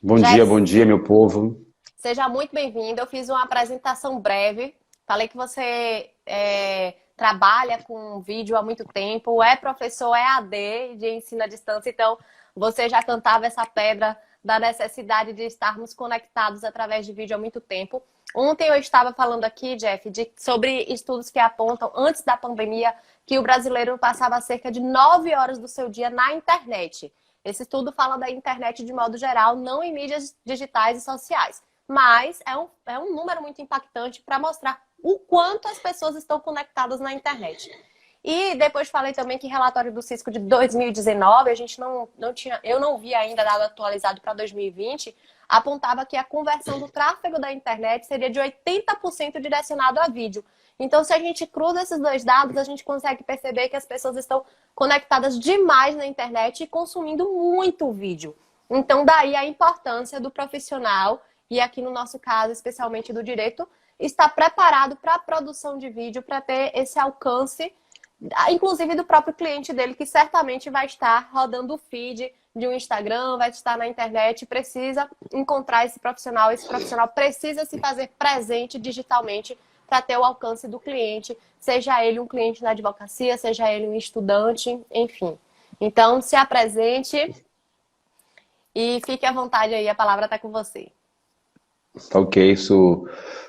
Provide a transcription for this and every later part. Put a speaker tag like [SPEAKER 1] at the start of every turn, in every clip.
[SPEAKER 1] Bom dia, meu povo.
[SPEAKER 2] Seja muito bem-vindo. Eu fiz uma apresentação breve. Falei que você trabalha com vídeo há muito tempo, é professor EAD de ensino à distância, então você já cantava essa pedra da necessidade de estarmos conectados através de vídeo há muito tempo. Ontem eu estava falando aqui, Jeff, sobre estudos que apontam, antes da pandemia, que o brasileiro passava cerca de 9 horas do seu dia na internet. Esse estudo fala da internet de modo geral, não em mídias digitais e sociais. Mas é um número muito impactante para mostrar o quanto as pessoas estão conectadas na internet. E depois falei também que relatório do Cisco de 2019, a gente não tinha, eu não vi ainda dado atualizado para 2020, apontava que a conversão do tráfego da internet seria de 80% direcionado a vídeo. Então, se a gente cruza esses dois dados, a gente consegue perceber que as pessoas estão conectadas demais na internet e consumindo muito vídeo. Então, daí a importância do profissional, e aqui no nosso caso, especialmente do direito, estar preparado para a produção de vídeo, para ter esse alcance, inclusive do próprio cliente dele, que certamente vai estar rodando o feed de um Instagram, vai estar na internet, precisa encontrar esse profissional precisa se fazer presente digitalmente para ter o alcance do cliente, seja ele um cliente na advocacia, seja ele um estudante, enfim. Então, se apresente e fique à vontade aí, a palavra está com você.
[SPEAKER 1] Tá ok,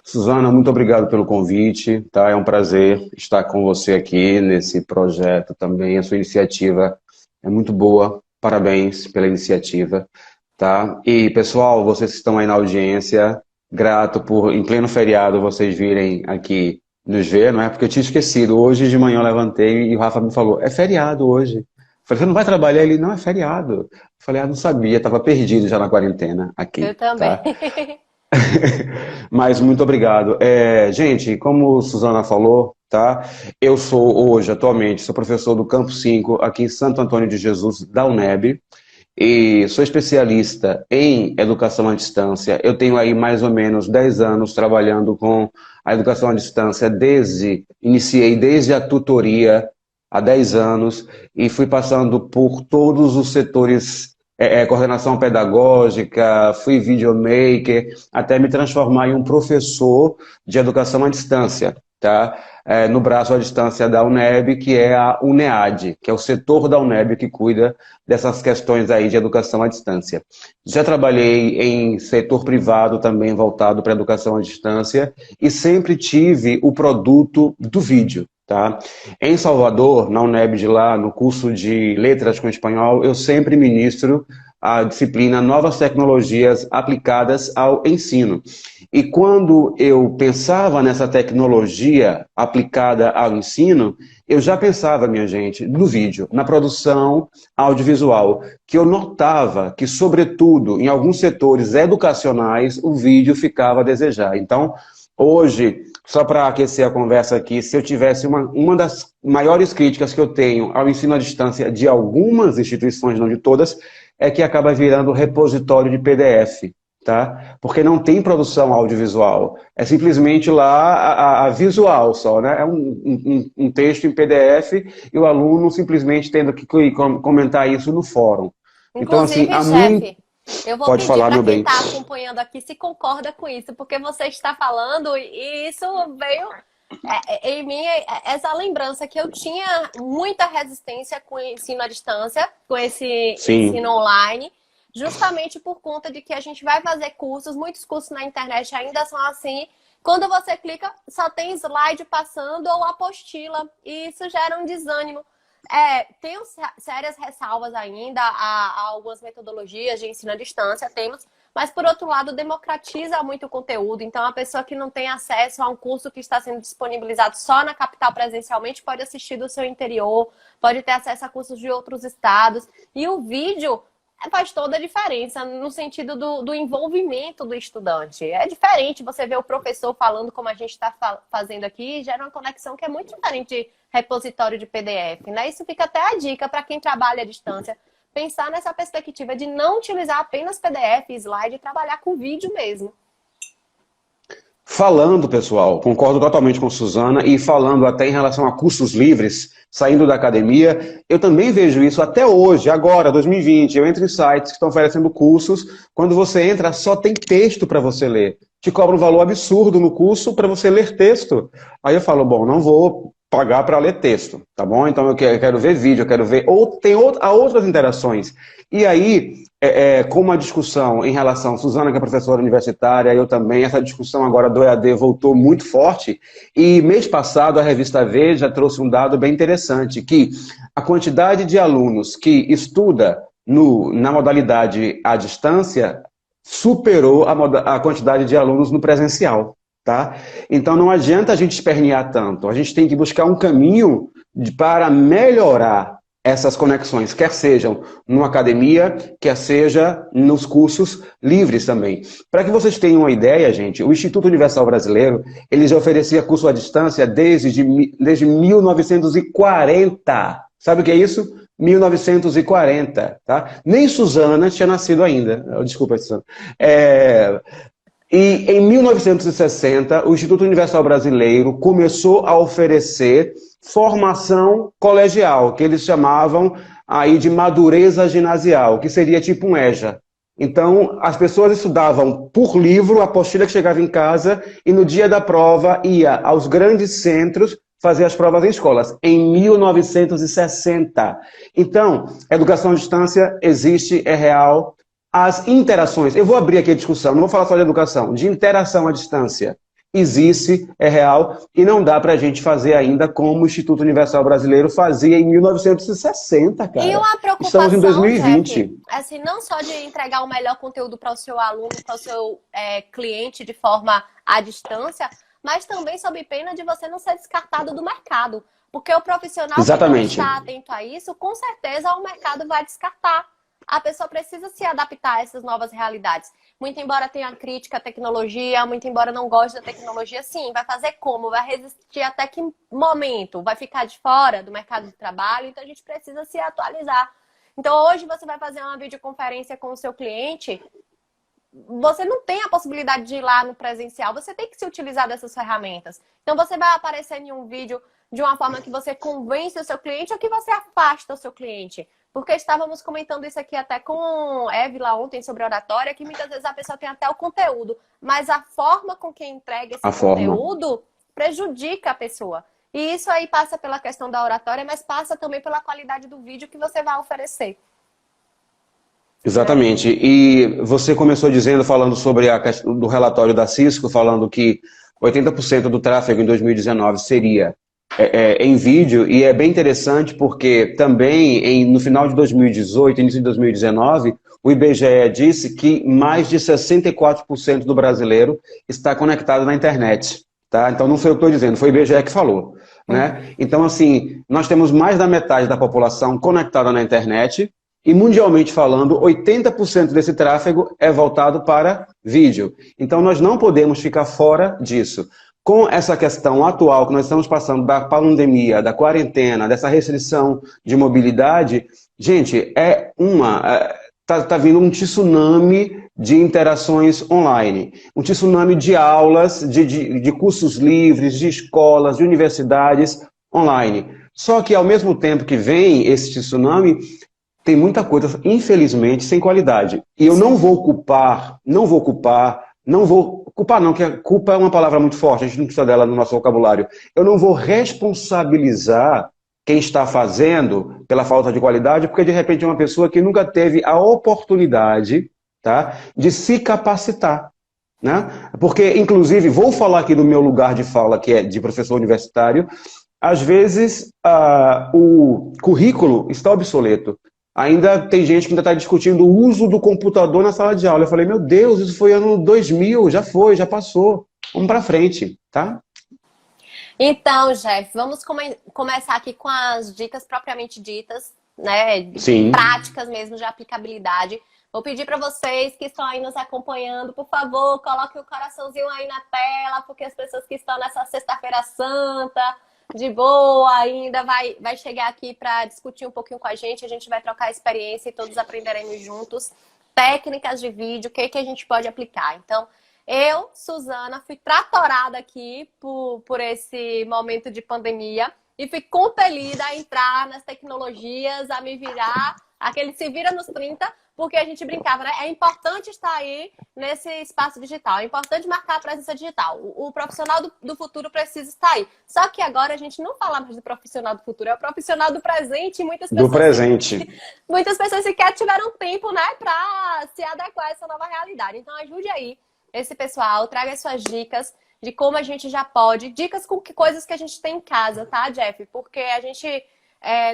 [SPEAKER 1] Suzana, muito obrigado pelo convite, tá? É um prazer estar com você aqui nesse projeto também. A sua iniciativa é muito boa, parabéns pela iniciativa, tá? E, pessoal, vocês que estão aí na audiência, grato por, em pleno feriado, vocês virem aqui nos ver, não é? Porque eu tinha esquecido. Hoje de manhã eu levantei e o Rafa me falou, é feriado hoje. Eu falei, você não vai trabalhar? Ele, não, é feriado. Eu falei, não sabia, estava perdido já na quarentena
[SPEAKER 2] Eu
[SPEAKER 1] aqui,
[SPEAKER 2] também.
[SPEAKER 1] tá? Mas muito obrigado. Gente, como Suzana falou, tá? Eu sou hoje, atualmente, sou professor do Campo 5 aqui em Santo Antônio de Jesus, da UNEB, e sou especialista em educação à distância. Eu tenho aí mais ou menos 10 anos trabalhando com a educação à distância, iniciei desde a tutoria há 10 anos e fui passando por todos os setores, coordenação pedagógica, fui videomaker, até me transformar em um professor de educação à distância, tá? No braço à distância da UNEB, que é a UNEAD, que é o setor da UNEB que cuida dessas questões aí de educação à distância. Já trabalhei em setor privado também voltado para educação à distância e sempre tive o produto do vídeo. Tá? Em Salvador, na UNEB de lá, no curso de Letras com Espanhol, eu sempre ministro a disciplina Novas Tecnologias Aplicadas ao Ensino. E quando eu pensava nessa tecnologia aplicada ao ensino, eu já pensava, minha gente, no vídeo, na produção audiovisual, que eu notava que, sobretudo, em alguns setores educacionais, o vídeo ficava a desejar. Então, hoje, só para aquecer a conversa aqui, se eu tivesse uma das maiores críticas que eu tenho ao ensino à distância de algumas instituições, não de todas, é que acaba virando repositório de PDF, tá? Porque não tem produção audiovisual. É simplesmente lá a visual só, né? É um texto em PDF e o aluno simplesmente tendo que comentar isso no fórum. Então, assim,
[SPEAKER 2] Inclusive,
[SPEAKER 1] há muito...
[SPEAKER 2] Jeff, eu vou
[SPEAKER 1] Pode
[SPEAKER 2] pedir
[SPEAKER 1] falar,
[SPEAKER 2] para
[SPEAKER 1] meu
[SPEAKER 2] quem
[SPEAKER 1] bem.
[SPEAKER 2] está acompanhando aqui se concorda com isso, porque você está falando e isso veio em mim essa lembrança que eu tinha muita resistência com o ensino à distância, com esse ensino
[SPEAKER 1] Sim.
[SPEAKER 2] online, justamente por conta de que a gente vai fazer cursos, muitos cursos na internet ainda são assim. Quando você clica, só tem slide passando ou apostila, e isso gera um desânimo. Tenho sérias ressalvas ainda a algumas metodologias de ensino à distância, temos, mas por outro lado democratiza muito o conteúdo. Então a pessoa que não tem acesso a um curso que está sendo disponibilizado só na capital presencialmente pode assistir do seu interior, pode ter acesso a cursos de outros estados. E o vídeo faz toda a diferença no sentido do envolvimento do estudante. É diferente você ver o professor falando como a gente está fazendo aqui, gera uma conexão que é muito diferente de repositório de PDF, né? Isso fica até a dica para quem trabalha à distância, pensar nessa perspectiva de não utilizar apenas PDF, slide, e trabalhar com vídeo mesmo.
[SPEAKER 1] falando, pessoal, concordo totalmente com Suzana, e falando até em relação a cursos livres, saindo da academia, eu também vejo isso até hoje, agora, 2020, eu entro em sites que estão oferecendo cursos, quando você entra só tem texto para você ler, te cobra um valor absurdo no curso para você ler texto. Aí eu falo, bom, não vou pagar para ler texto, tá bom? Então eu quero ver vídeo, eu quero ver, há outras interações. E aí, com uma discussão em relação, Suzana, que é professora universitária, eu também, essa discussão agora do EAD voltou muito forte, e mês passado a revista Veja trouxe um dado bem interessante, que a quantidade de alunos que estuda na modalidade à distância superou a quantidade de alunos no presencial. Tá? Então não adianta a gente espernear tanto, a gente tem que buscar um caminho para melhorar essas conexões, quer sejam numa academia, quer seja nos cursos livres também. Para que vocês tenham uma ideia, gente, o Instituto Universal Brasileiro, ele já oferecia curso à distância desde 1940. Sabe o que é isso? 1940, tá? Nem Suzana tinha nascido ainda. Desculpa, Suzana. E em 1960, o Instituto Universal Brasileiro começou a oferecer formação colegial, que eles chamavam aí de madureza ginasial, que seria tipo um EJA. Então, as pessoas estudavam por livro, a apostila que chegava em casa, e no dia da prova ia aos grandes centros fazer as provas em escolas, em 1960. Então, a educação à distância existe, é real. As interações, eu vou abrir aqui a discussão, não vou falar só de educação, de interação à distância. Existe, é real, e não dá para a gente fazer ainda como o Instituto Universal Brasileiro fazia em 1960, cara.
[SPEAKER 2] E uma preocupação,
[SPEAKER 1] estamos em 2020.
[SPEAKER 2] Jeff, assim, não só de entregar o melhor conteúdo para o seu aluno, para o seu cliente de forma à distância, mas também sob pena de você não ser descartado do mercado. Porque o profissional
[SPEAKER 1] Exatamente.
[SPEAKER 2] que não está atento a isso, com certeza o mercado vai descartar. A pessoa precisa se adaptar a essas novas realidades. Muito embora tenha crítica à tecnologia, muito embora não goste da tecnologia, sim, vai fazer como? Vai resistir até que momento? Vai ficar de fora do mercado de trabalho? Então a gente precisa se atualizar. Então hoje você vai fazer uma videoconferência com o seu cliente, você não tem a possibilidade de ir lá no presencial, você tem que se utilizar dessas ferramentas. Então você vai aparecer em um vídeo de uma forma que você convence o seu cliente ou que você afasta o seu cliente. Porque estávamos comentando isso aqui até com Évila ontem sobre oratória, que muitas vezes a pessoa tem até o conteúdo, mas a forma com que entrega esse conteúdo prejudica a pessoa. E isso aí passa pela questão da oratória, mas passa também pela qualidade do vídeo que você vai oferecer.
[SPEAKER 1] Exatamente. E você começou falando sobre a questão do relatório da Cisco, falando que 80% do tráfego em 2019 seria em vídeo, e é bem interessante porque também no final de 2018, início de 2019, o IBGE disse que mais de 64% do brasileiro está conectado na internet. Tá? Então não foi eu que estou dizendo, foi o IBGE que falou. Né? Então, assim, nós temos mais da metade da população conectada na internet, e mundialmente falando, 80% desse tráfego é voltado para vídeo. Então nós não podemos ficar fora disso. Com essa questão atual que nós estamos passando da pandemia, da quarentena, dessa restrição de mobilidade, gente, tá vindo um tsunami de interações online, um tsunami de aulas, de cursos livres, de escolas, de universidades online. Só que ao mesmo tempo que vem esse tsunami, tem muita coisa, infelizmente, sem qualidade. E eu não vou culpar, que culpa é uma palavra muito forte, a gente não precisa dela no nosso vocabulário. Eu não vou responsabilizar quem está fazendo pela falta de qualidade, porque de repente é uma pessoa que nunca teve a oportunidade, tá, de se capacitar. Né? Porque, inclusive, vou falar aqui do meu lugar de fala, que é de professor universitário, às vezes o currículo está obsoleto. Ainda tem gente que ainda está discutindo o uso do computador na sala de aula. Eu falei, meu Deus, isso foi ano 2000, já foi, já passou. Vamos para frente, tá?
[SPEAKER 2] Então, Jeff, vamos começar aqui com as dicas propriamente ditas, né?
[SPEAKER 1] Sim.
[SPEAKER 2] Práticas mesmo de aplicabilidade. Vou pedir para vocês que estão aí nos acompanhando, por favor, coloquem o coraçãozinho aí na tela, porque as pessoas que estão nessa sexta-feira santa, de boa, ainda vai chegar aqui para discutir um pouquinho com a gente vai trocar experiência e todos aprenderemos juntos técnicas de vídeo, o que a gente pode aplicar. Então, Eu, Suzana, fui tratorada aqui por esse momento de pandemia e fui compelida a entrar nas tecnologias, a me virar, aquele se vira nos 30, porque a gente brincava, né? É importante estar aí nesse espaço digital, é importante marcar a presença digital. O profissional do futuro precisa estar aí. Só que agora a gente não fala mais do profissional do futuro, é o profissional do presente e
[SPEAKER 1] Do presente.
[SPEAKER 2] muitas pessoas sequer tiveram tempo, né, para se adequar a essa nova realidade. Então ajude aí esse pessoal, traga as suas dicas de como a gente já pode, dicas com que coisas que a gente tem em casa, tá, Jeff? Porque a gente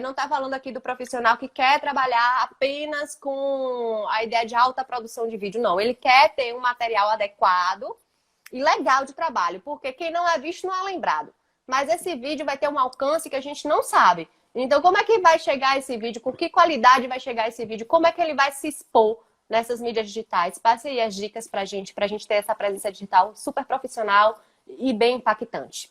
[SPEAKER 2] não está falando aqui do profissional que quer trabalhar apenas com a ideia de alta produção de vídeo. Não, ele quer ter um material adequado e legal de trabalho, porque quem não é visto não é lembrado. Mas esse vídeo vai ter um alcance que a gente não sabe. Então, como é que vai chegar esse vídeo? Com que qualidade vai chegar esse vídeo? Como é que ele vai se expor nessas mídias digitais? Passe aí as dicas pra gente ter essa presença digital super profissional e bem impactante.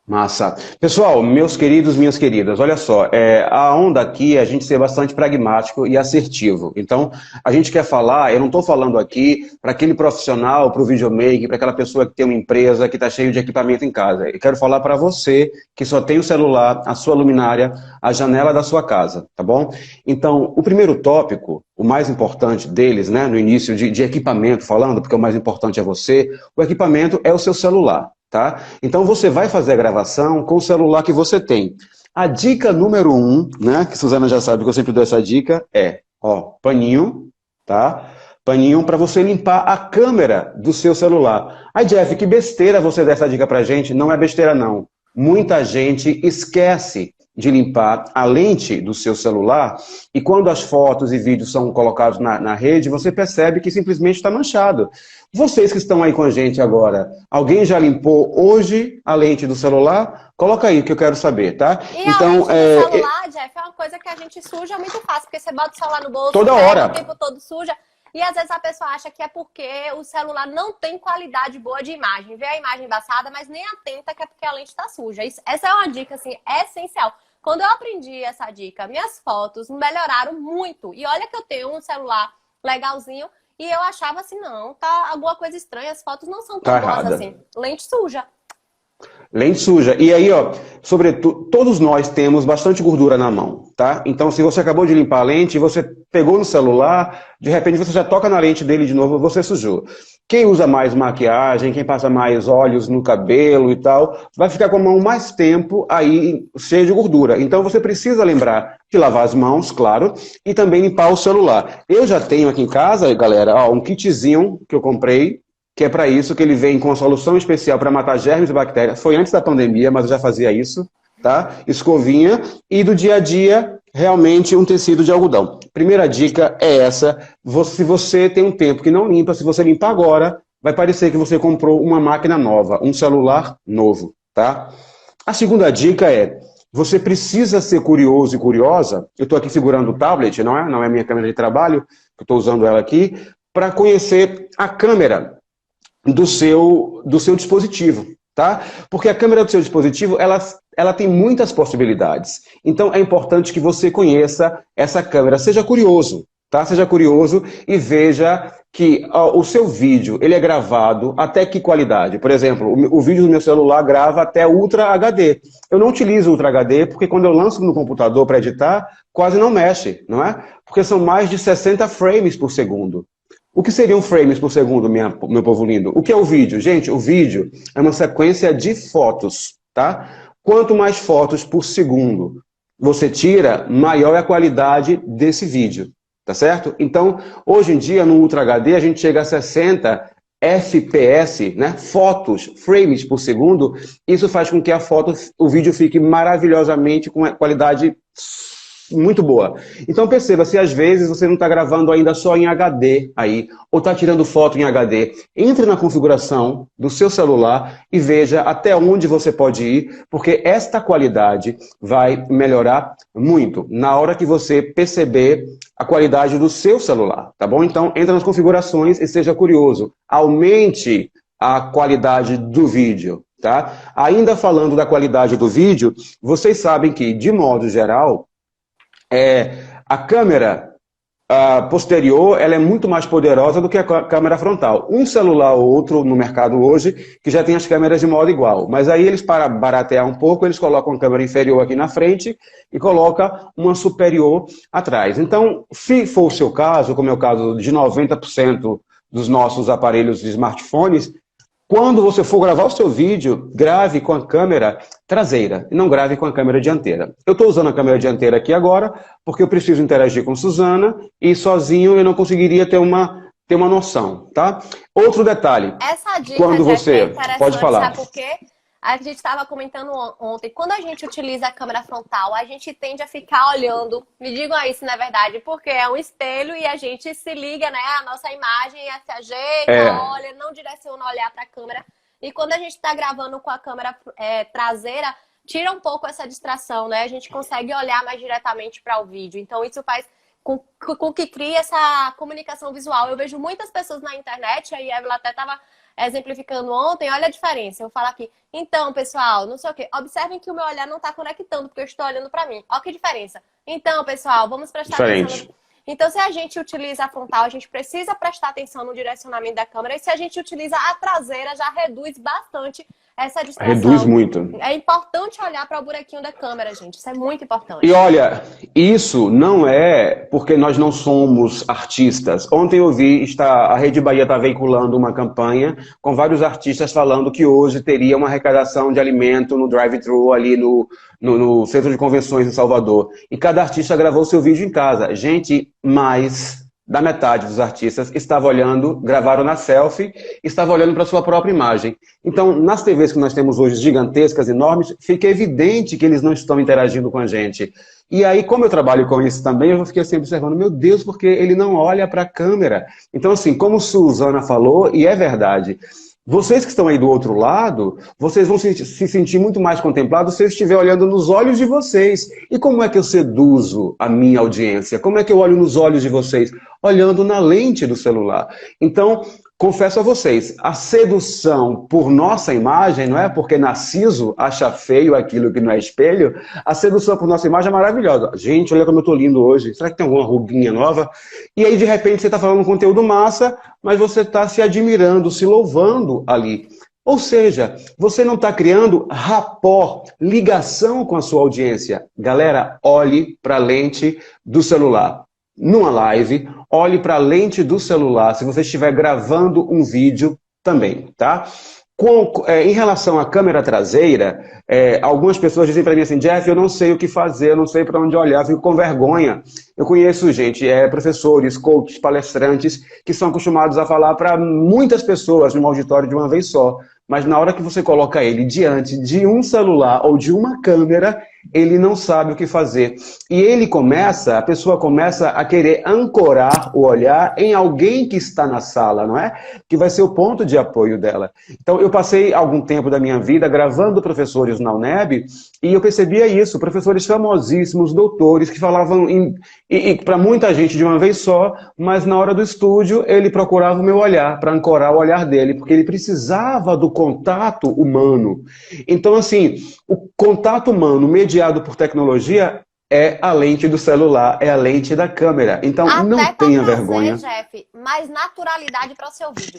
[SPEAKER 1] Massa. Pessoal, meus queridos, minhas queridas, olha só, a onda aqui é a gente ser bastante pragmático e assertivo. Então, a gente quer falar, eu não estou falando aqui para aquele profissional, para o videomaker, para aquela pessoa que tem uma empresa, que está cheio de equipamento em casa. Eu quero falar para você que só tem o celular, a sua luminária, a janela da sua casa, tá bom? Então, o primeiro tópico, o mais importante deles, né, no início de equipamento falando, porque o mais importante é você, o equipamento é o seu celular. Tá? Então você vai fazer a gravação com o celular que você tem. A dica número 1, né, que a Suzana já sabe que eu sempre dou essa dica, paninho, tá? Paninho para você limpar a câmera do seu celular. Aí, Jeff, que besteira você der essa dica pra gente? Não é besteira, não. Muita gente esquece de limpar a lente do seu celular e quando as fotos e vídeos são colocados na rede, você percebe que simplesmente está manchado. Vocês que estão aí com a gente agora, alguém já limpou hoje a lente do celular? Coloca aí que eu quero saber, tá?
[SPEAKER 2] E então, a lente do celular, Jeff, é uma coisa que a gente suja muito fácil, porque você bota o celular no bolso,
[SPEAKER 1] toda hora,
[SPEAKER 2] o tempo todo suja. E às vezes a pessoa acha que é porque o celular não tem qualidade boa de imagem. Vê a imagem embaçada, mas nem atenta que é porque a lente está suja. Essa é uma dica, assim, essencial. Quando eu aprendi essa dica, minhas fotos melhoraram muito. E olha que eu tenho um celular legalzinho e eu achava assim, não, tá alguma coisa estranha, as fotos não são tão boas assim. Lente suja.
[SPEAKER 1] Lente suja. E aí, ó, sobretudo, todos nós temos bastante gordura na mão, tá? Então, se você acabou de limpar a lente, você pegou no celular, de repente você já toca na lente dele de novo, você sujou. Quem usa mais maquiagem, quem passa mais óleos no cabelo e tal, vai ficar com a mão mais tempo aí cheia de gordura. Então, você precisa lembrar de lavar as mãos, claro, e também limpar o celular. Eu já tenho aqui em casa, galera, ó, um kitzinho que eu comprei, que é para isso, que ele vem com uma solução especial para matar germes e bactérias. Foi antes da pandemia, mas eu já fazia isso, tá? Escovinha e do dia a dia, realmente um tecido de algodão. Primeira dica é essa, se você tem um tempo que não limpa, se você limpar agora, vai parecer que você comprou uma máquina nova, um celular novo, tá? A segunda dica é, você precisa ser curioso e curiosa, eu estou aqui segurando o tablet, não é minha câmera de trabalho, eu estou usando ela aqui, para conhecer a câmera do seu dispositivo, tá? Porque a câmera do seu dispositivo, ela tem muitas possibilidades. Então, é importante que você conheça essa câmera. Seja curioso, tá? Seja curioso e veja que o seu vídeo, ele é gravado até que qualidade? Por exemplo, o vídeo do meu celular grava até Ultra HD. Eu não utilizo Ultra HD porque quando eu lanço no computador para editar, quase não mexe, não é? Porque são mais de 60 frames por segundo. O que seriam frames por segundo, meu povo lindo? O que é o vídeo? Gente, o vídeo é uma sequência de fotos, tá? Quanto mais fotos por segundo você tira, maior é a qualidade desse vídeo, tá certo? Então, hoje em dia, no Ultra HD, a gente chega a 60 FPS, né? Fotos, frames por segundo. Isso faz com que o vídeo fique maravilhosamente com a qualidade muito boa. Então perceba, se às vezes você não está gravando ainda só em HD aí, ou está tirando foto em HD, entre na configuração do seu celular e veja até onde você pode ir, porque esta qualidade vai melhorar muito na hora que você perceber a qualidade do seu celular, tá bom? Então entra nas configurações e seja curioso. Aumente a qualidade do vídeo, tá? Ainda falando da qualidade do vídeo, vocês sabem que, de modo geral, a câmera posterior, ela é muito mais poderosa do que a câmera frontal. Um celular ou outro no mercado hoje, que já tem as câmeras de modo igual. Mas aí eles, para baratear um pouco, eles colocam a câmera inferior aqui na frente e colocam uma superior atrás. Então, se for o seu caso, como é o caso de 90% dos nossos aparelhos de smartphones, quando você for gravar o seu vídeo, grave com a câmera traseira e não grave com a câmera dianteira. Eu estou usando a câmera dianteira aqui agora porque eu preciso interagir com Suzana e sozinho eu não conseguiria ter uma noção, tá? Outro detalhe.
[SPEAKER 2] Essa dica,
[SPEAKER 1] quando
[SPEAKER 2] Jeff,
[SPEAKER 1] você
[SPEAKER 2] é interessante,
[SPEAKER 1] pode falar.
[SPEAKER 2] sabe por quê? A gente estava comentando ontem, quando a gente utiliza a câmera frontal, a gente tende a ficar olhando, me digam aí se não é verdade, porque é um espelho e a gente se liga, né? A nossa imagem se ajeita, olha, não direciona olhar para a câmera. E quando a gente está gravando com a câmera traseira, tira um pouco essa distração, né? A gente consegue olhar mais diretamente para o vídeo. Então isso faz com que crie essa comunicação visual. Eu vejo muitas pessoas na internet, a Evelyn até estava exemplificando ontem, olha a diferença. Eu falo aqui, então, pessoal, não sei o quê, observem que o meu olhar não está conectando, porque eu estou olhando para mim. Olha que diferença. Então, pessoal, vamos prestar atenção. Então, se a gente utiliza a frontal, a gente precisa prestar atenção no direcionamento da câmera. E se a gente utiliza a traseira, já reduz bastante essa distração.
[SPEAKER 1] Reduz muito.
[SPEAKER 2] É importante olhar para o buraquinho da câmera, gente. Isso é muito importante.
[SPEAKER 1] E olha, isso não é porque nós não somos artistas. Ontem eu vi, a Rede Bahia está veiculando uma campanha com vários artistas falando que hoje teria uma arrecadação de alimento no drive-thru ali no Centro de Convenções em Salvador. E cada artista gravou seu vídeo em casa. Gente, mais da metade dos artistas estava olhando, gravaram na selfie, estava olhando para a sua própria imagem. Então, nas TVs que nós temos hoje, gigantescas, enormes, fica evidente que eles não estão interagindo com a gente. E aí, como eu trabalho com isso também, eu fiquei assim observando, meu Deus, porque ele não olha para a câmera. Então, assim, como Suzana falou, e é verdade, vocês que estão aí do outro lado, vocês vão se sentir muito mais contemplados se eu estiver olhando nos olhos de vocês. E como é que eu seduzo a minha audiência? Como é que eu olho nos olhos de vocês? Olhando na lente do celular. Então, confesso a vocês, a sedução por nossa imagem, não é porque Narciso acha feio aquilo que não é espelho, a sedução por nossa imagem é maravilhosa. Gente, olha como eu estou lindo hoje. Será que tem alguma ruguinha nova? E aí, de repente, você está falando um conteúdo massa, mas você está se admirando, se louvando ali. Ou seja, você não está criando rapport, ligação com a sua audiência. Galera, olhe para a lente do celular. Numa live, olhe para a lente do celular, se você estiver gravando um vídeo também, tá? Em relação à câmera traseira, algumas pessoas dizem para mim assim, Jeff, eu não sei o que fazer, eu não sei para onde olhar, fico com vergonha. Eu conheço gente, professores, coaches, palestrantes, que são acostumados a falar para muitas pessoas num auditório de uma vez só. Mas na hora que você coloca ele diante de um celular ou de uma câmera, ele não sabe o que fazer. E a pessoa começa a querer ancorar o olhar em alguém que está na sala, não é? Que vai ser o ponto de apoio dela. Então, eu passei algum tempo da minha vida gravando professores na UNEB e eu percebia isso, professores famosíssimos, doutores, que falavam para muita gente de uma vez só, mas na hora do estúdio ele procurava o meu olhar, para ancorar o olhar dele, porque ele precisava do contato humano. Então, assim, o contato humano mediado por tecnologia é a lente do celular, é a lente da câmera. Então, não tenha vergonha.
[SPEAKER 2] Jeff, mais naturalidade para o seu vídeo.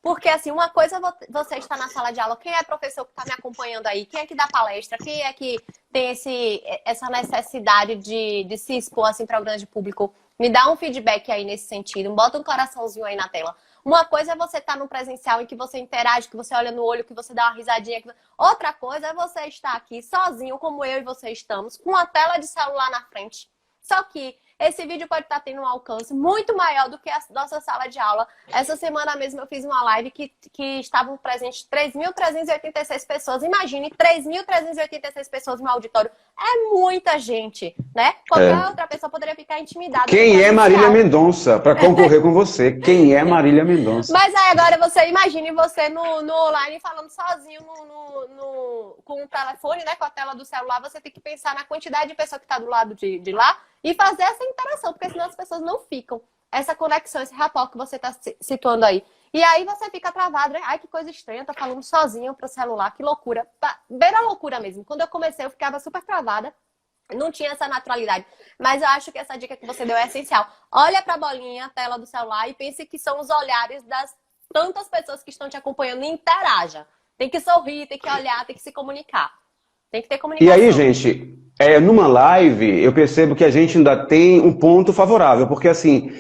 [SPEAKER 2] Porque, assim, uma coisa é você estar na sala de aula, quem é professor que está me acompanhando aí? Quem é que dá palestra? Quem é que tem essa necessidade de se expor, assim, para o grande público? Me dá um feedback aí nesse sentido, bota um coraçãozinho aí na tela. Uma coisa é você estar no presencial em que você interage, que você olha no olho, que você dá uma risadinha. Outra coisa é você estar aqui sozinho, como eu e você estamos, com a tela de celular na frente. Só que esse vídeo pode estar tendo um alcance muito maior do que a nossa sala de aula. Essa semana mesmo eu fiz uma live que estavam presentes 3.386 pessoas. Imagine, 3.386 pessoas no auditório. É muita gente, né? Qualquer outra pessoa poderia ficar intimidada.
[SPEAKER 1] Quem é Marília Mendonça para concorrer com você? Quem é Marília Mendonça?
[SPEAKER 2] Mas aí agora você imagine você no online falando sozinho com o telefone, né? Com a tela do celular. Você tem que pensar na quantidade de pessoa que está do lado de lá e fazer essa interação, porque senão as pessoas não ficam. Essa conexão, esse rapport que você está situando aí. E aí você fica travado, né? Ai, que coisa estranha, tá falando sozinho pro celular, que loucura. Beira a loucura mesmo. Quando eu comecei, eu ficava super travada. Não tinha essa naturalidade. Mas eu acho que essa dica que você deu é essencial. Olha para a bolinha, a tela do celular e pense que são os olhares das tantas pessoas que estão te acompanhando e interaja. Tem que sorrir, tem que olhar, tem que se comunicar. Tem que ter
[SPEAKER 1] E
[SPEAKER 2] comunicação.
[SPEAKER 1] aí, gente, numa live, eu percebo que a gente ainda tem um ponto favorável, porque assim,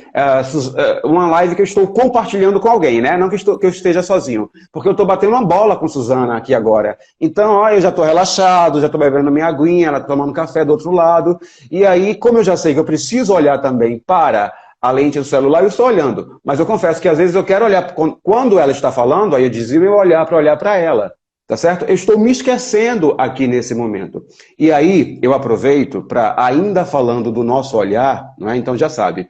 [SPEAKER 1] uma live que eu estou compartilhando com alguém, né? Não que eu esteja sozinho, porque eu estou batendo uma bola com Suzana aqui agora. Então, ó, eu já estou relaxado, já estou bebendo minha aguinha, ela tá tomando café do outro lado, e aí, como eu já sei que eu preciso olhar também para a lente do celular, eu estou olhando, mas eu confesso que às vezes eu quero olhar, quando ela está falando, aí eu desvio meu olhar para ela. Tá certo? Eu estou me esquecendo aqui nesse momento. E aí, eu aproveito para, ainda falando do nosso olhar, não é? Então já sabe,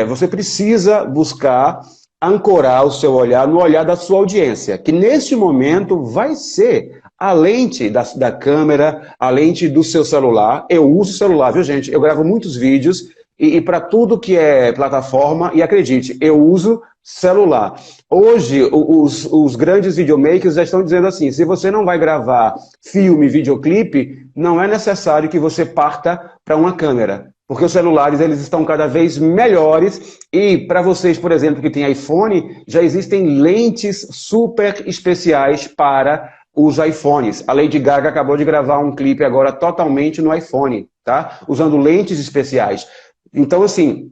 [SPEAKER 1] você precisa buscar ancorar o seu olhar no olhar da sua audiência, que neste momento vai ser a lente da câmera, a lente do seu celular. Eu uso o celular, viu, gente? Eu gravo muitos vídeos e para tudo que é plataforma, e acredite, eu uso celular. Hoje, os grandes videomakers já estão dizendo assim, se você não vai gravar filme, videoclipe, não é necessário que você parta para uma câmera, porque os celulares eles estão cada vez melhores e para vocês, por exemplo, que tem iPhone, já existem lentes super especiais para os iPhones. A Lady Gaga acabou de gravar um clipe agora totalmente no iPhone, tá? Usando lentes especiais. Então, assim,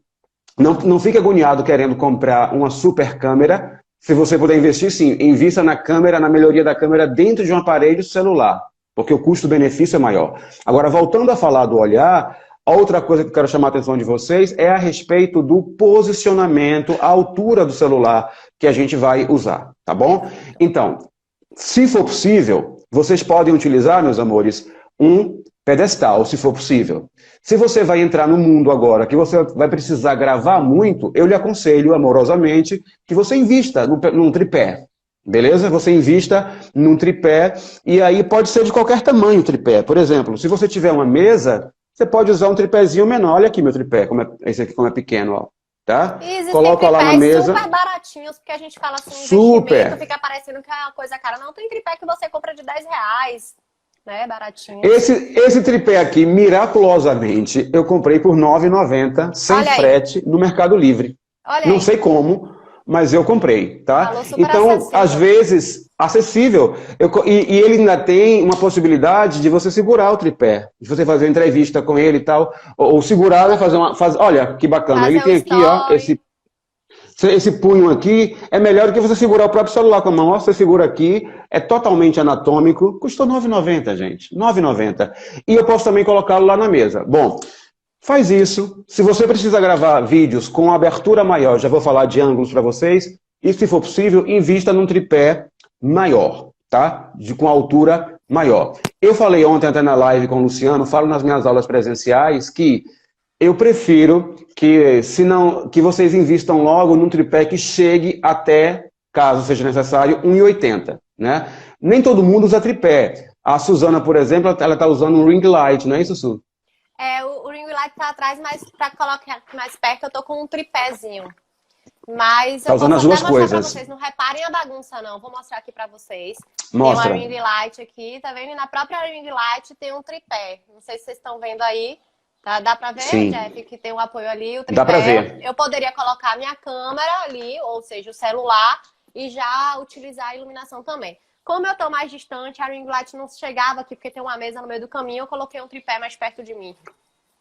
[SPEAKER 1] não fique agoniado querendo comprar uma super câmera. Se você puder investir, sim, invista na câmera, na melhoria da câmera dentro de um aparelho celular, porque o custo-benefício é maior. Agora, voltando a falar do olhar, a outra coisa que eu quero chamar a atenção de vocês é a respeito do posicionamento, a altura do celular que a gente vai usar, tá bom? Então, se for possível, vocês podem utilizar, meus amores, um pedestal, se for possível. Se você vai entrar no mundo agora, que você vai precisar gravar muito, eu lhe aconselho amorosamente que você invista num tripé, beleza? Você invista num tripé, e aí pode ser de qualquer tamanho o tripé. Por exemplo, se você tiver uma mesa, você pode usar um tripézinho menor. Olha aqui meu tripé, esse aqui como é pequeno, ó. Tá?
[SPEAKER 2] Existem
[SPEAKER 1] Coloca lá na mesa.
[SPEAKER 2] super baratinhos, porque a gente fala assim,
[SPEAKER 1] Super.
[SPEAKER 2] investimento, fica parecendo que é uma coisa cara. Não, tem tripé que você compra de R$10, né? Baratinho.
[SPEAKER 1] Esse tripé aqui, miraculosamente, eu comprei por R$ 9,90, sem frete, no Mercado Livre. Não sei como, mas eu comprei, tá? Então, acessível. Às vezes, acessível. E ele ainda tem uma possibilidade de você segurar o tripé. De você fazer uma entrevista com ele e tal. Ou segurar, né? Olha, que bacana. Ele tem aqui, ó, esse punho aqui. É melhor do que você segurar o próprio celular com a mão. Ó, você segura aqui. É totalmente anatômico. Custou R$ 9,90, gente. R$ 9,90. E eu posso também colocá-lo lá na mesa. Bom, faz isso. Se você precisa gravar vídeos com abertura maior, já vou falar de ângulos para vocês. E se for possível, invista num tripé maior, tá? Com altura maior. Eu falei ontem até na live com o Luciano, falo nas minhas aulas presenciais, que eu prefiro que vocês invistam logo num tripé que chegue até, caso seja necessário, 1,80, né? Nem todo mundo usa tripé. A Suzana, por exemplo, ela está usando um ring light, não é isso, Su?
[SPEAKER 2] O ring light tá atrás, mas para colocar mais perto eu tô com um tripézinho. Mas
[SPEAKER 1] tá usando as duas coisas.
[SPEAKER 2] Pra vocês. Não reparem a bagunça, não. Vou mostrar aqui pra vocês.
[SPEAKER 1] Mostra.
[SPEAKER 2] Tem uma ring light aqui, tá vendo? E na própria ring light tem um tripé. Não sei se vocês estão vendo aí. Tá? Dá pra ver,
[SPEAKER 1] Sim.
[SPEAKER 2] Jeff, que tem um apoio ali, o tripé.
[SPEAKER 1] Dá pra ver.
[SPEAKER 2] Eu poderia colocar a minha câmera ali, ou seja, o celular, e já utilizar a iluminação também. Como eu tô mais distante, a ring light não chegava aqui, porque tem uma mesa no meio do caminho, eu coloquei um tripé mais perto de mim.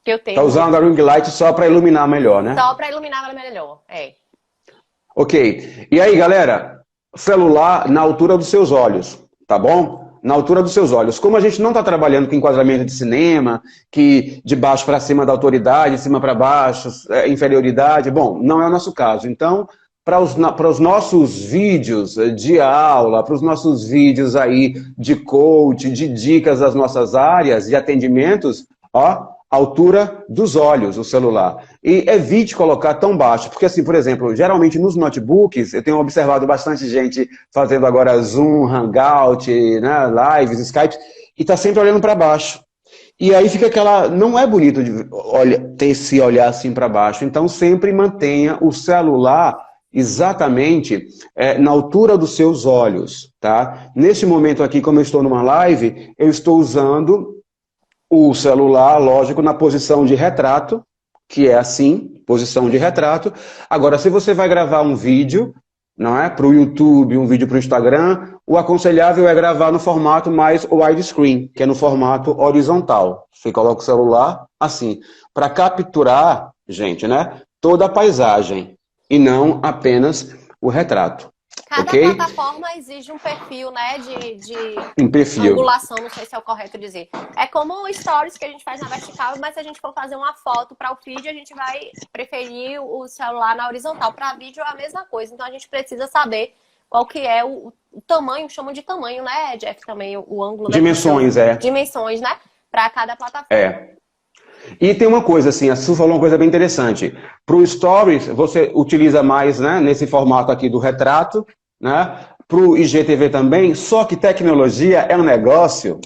[SPEAKER 2] Que eu tenho.
[SPEAKER 1] Tá usando a ring light só pra iluminar melhor, né?
[SPEAKER 2] Só pra iluminar melhor,
[SPEAKER 1] Ok. E aí, galera, celular na altura dos seus olhos, tá bom? Na altura dos seus olhos. Como a gente não está trabalhando com enquadramento de cinema, que de baixo para cima da autoridade, de cima para baixo, inferioridade, bom, não é o nosso caso. Então, para os nossos vídeos de aula, para os nossos vídeos aí de coach, de dicas das nossas áreas de atendimentos, ó, altura dos olhos, o celular. E evite colocar tão baixo, porque assim, por exemplo, geralmente nos notebooks, eu tenho observado bastante gente fazendo agora Zoom, Hangout, né, lives, Skype, e tá sempre olhando para baixo. E aí fica aquela... Não é bonito ter esse olhar assim para baixo. Então sempre mantenha o celular exatamente na altura dos seus olhos, tá? Nesse momento aqui, como eu estou numa live, eu estou usando o celular, lógico, na posição de retrato, que é assim, posição de retrato. Agora, se você vai gravar um vídeo, não é, para o YouTube, um vídeo para o Instagram, o aconselhável é gravar no formato mais widescreen, que é no formato horizontal. Você coloca o celular assim, para capturar, gente, né, toda a paisagem e não apenas o retrato.
[SPEAKER 2] Cada
[SPEAKER 1] Ok?
[SPEAKER 2] plataforma exige um perfil, né, de
[SPEAKER 1] Um perfil.
[SPEAKER 2] angulação, não sei se é o correto dizer. É como o Stories que a gente faz na vertical, mas se a gente for fazer uma foto para o feed, a gente vai preferir o celular na horizontal. Para vídeo é a mesma coisa, então a gente precisa saber qual que é o tamanho, chamam de tamanho, né, Jeff, também, o ângulo, né?
[SPEAKER 1] Dimensões, é.
[SPEAKER 2] Dimensões, né, para cada plataforma.
[SPEAKER 1] É. E tem uma coisa assim, a Su falou uma coisa bem interessante. Para o Stories, você utiliza mais, né, nesse formato aqui do retrato, né? Para o IGTV também, só que tecnologia é um negócio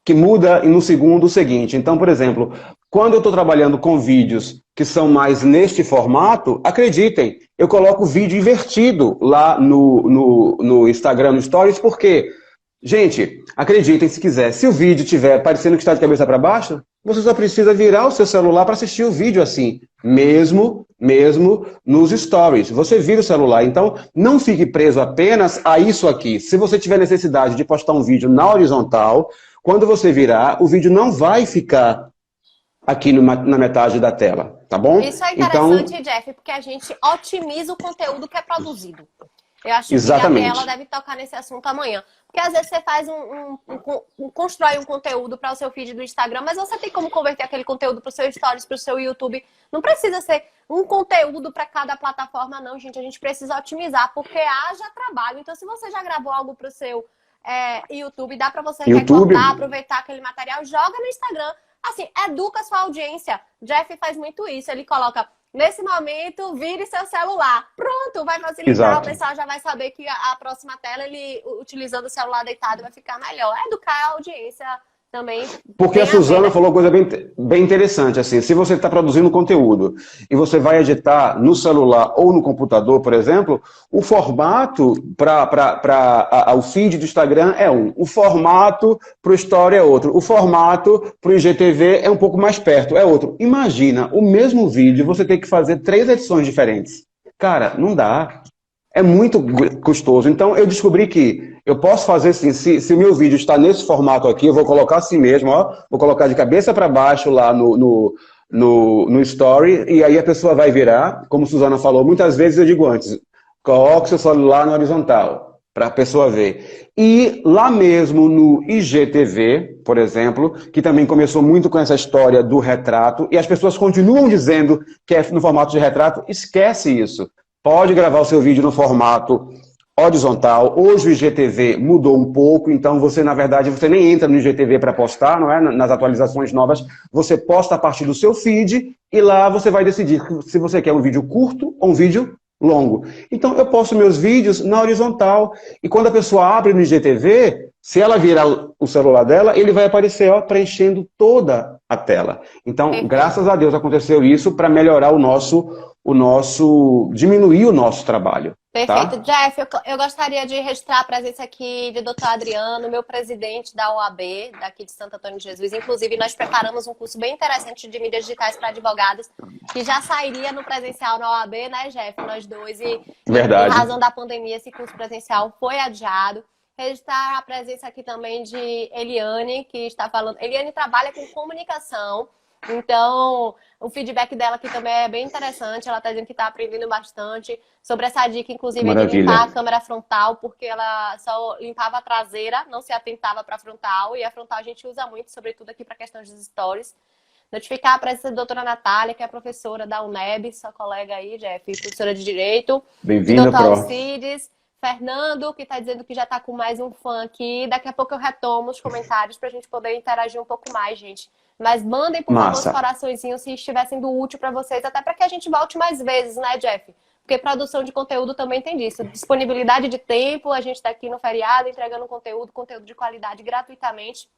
[SPEAKER 1] que muda no segundo o seguinte. Então, por exemplo, quando eu estou trabalhando com vídeos que são mais neste formato, acreditem, eu coloco o vídeo invertido lá no Instagram, no Stories, porque, gente, acreditem se quiser, se o vídeo estiver parecendo que está de cabeça para baixo, você só precisa virar o seu celular para assistir o vídeo assim, mesmo nos stories. Você vira o celular, então não fique preso apenas a isso aqui. Se você tiver necessidade de postar um vídeo na horizontal, quando você virar, o vídeo não vai ficar aqui na metade da tela, tá bom?
[SPEAKER 2] Isso é interessante, Jeff, porque a gente otimiza o conteúdo que é produzido. Eu acho que a Gabriela deve tocar nesse assunto amanhã. Porque às vezes você faz constrói um conteúdo para o seu feed do Instagram, mas você tem como converter aquele conteúdo para o seu Stories, para o seu YouTube. Não precisa ser um conteúdo para cada plataforma, não, gente. A gente precisa otimizar, porque haja trabalho. Então, se você já gravou algo para o seu YouTube, dá para você recortar, aproveitar aquele material, joga no Instagram. Assim, educa a sua audiência. Jeff faz muito isso. Ele coloca... Nesse momento, vire seu celular. Pronto, vai facilitar. Exato. O pessoal já vai saber que a próxima tela, ele utilizando o celular deitado, vai ficar melhor. Educar a audiência também.
[SPEAKER 1] Porque a Suzana falou uma coisa bem interessante, assim, se você está produzindo conteúdo e você vai editar no celular ou no computador, por exemplo, o formato para o feed do Instagram é um, o formato para o Story é outro, o formato para o IGTV é um pouco mais perto, é outro. Imagina, o mesmo vídeo, você tem que fazer 3 edições diferentes. Cara, não dá. É muito custoso. Então, eu descobri que eu posso fazer assim, se o meu vídeo está nesse formato aqui, eu vou colocar assim mesmo, ó, vou colocar de cabeça para baixo lá no Story, e aí a pessoa vai virar, como a Suzana falou, muitas vezes eu digo antes, coloque seu celular na horizontal, para a pessoa ver. E lá mesmo no IGTV, por exemplo, que também começou muito com essa história do retrato, e as pessoas continuam dizendo que é no formato de retrato, esquece isso. Pode gravar o seu vídeo no formato horizontal. Hoje o IGTV mudou um pouco, então você, na verdade, você nem entra no IGTV para postar, não é? Nas atualizações novas, você posta a partir do seu feed e lá você vai decidir se você quer um vídeo curto ou um vídeo longo. Então eu posto meus vídeos na horizontal e quando a pessoa abre no IGTV, se ela virar o celular dela, ele vai aparecer, ó, preenchendo toda a tela. Então, graças a Deus aconteceu isso para melhorar diminuir o nosso trabalho.
[SPEAKER 2] Perfeito.
[SPEAKER 1] Tá?
[SPEAKER 2] Jeff, eu gostaria de registrar a presença aqui de Dr. Adriano, meu presidente da OAB, daqui de Santo Antônio de Jesus. Inclusive, nós preparamos um curso bem interessante de mídias digitais para advogados, que já sairia no presencial na OAB, né, Jeff? Nós dois.
[SPEAKER 1] Verdade.
[SPEAKER 2] Em razão da pandemia, esse curso presencial foi adiado. Registrar a presença aqui também de Eliane, que está falando. Eliane trabalha com comunicação. Então, o feedback dela aqui também é bem interessante. Ela está dizendo que está aprendendo bastante sobre essa dica, inclusive,
[SPEAKER 1] Maravilha.
[SPEAKER 2] de limpar a câmera frontal, porque ela só limpava a traseira, não se atentava para a frontal. E a frontal a gente usa muito, sobretudo aqui para questões dos stories. Notificar a presença da doutora Natália, que é professora da UNEB, sua colega aí, Jeff, professora de Direito.
[SPEAKER 1] Bem-vinda,
[SPEAKER 2] doutor
[SPEAKER 1] Pro.
[SPEAKER 2] Alcides. Fernando, que está dizendo que já está com mais um fã aqui. Daqui a pouco eu retomo os comentários para a gente poder interagir um pouco mais, gente. Mas mandem, por favor, os coraçõezinhos se estiver sendo útil para vocês, até para que a gente volte mais vezes, né, Jeff? Porque produção de conteúdo também tem disso. Disponibilidade de tempo, a gente está aqui no feriado entregando conteúdo de qualidade gratuitamente.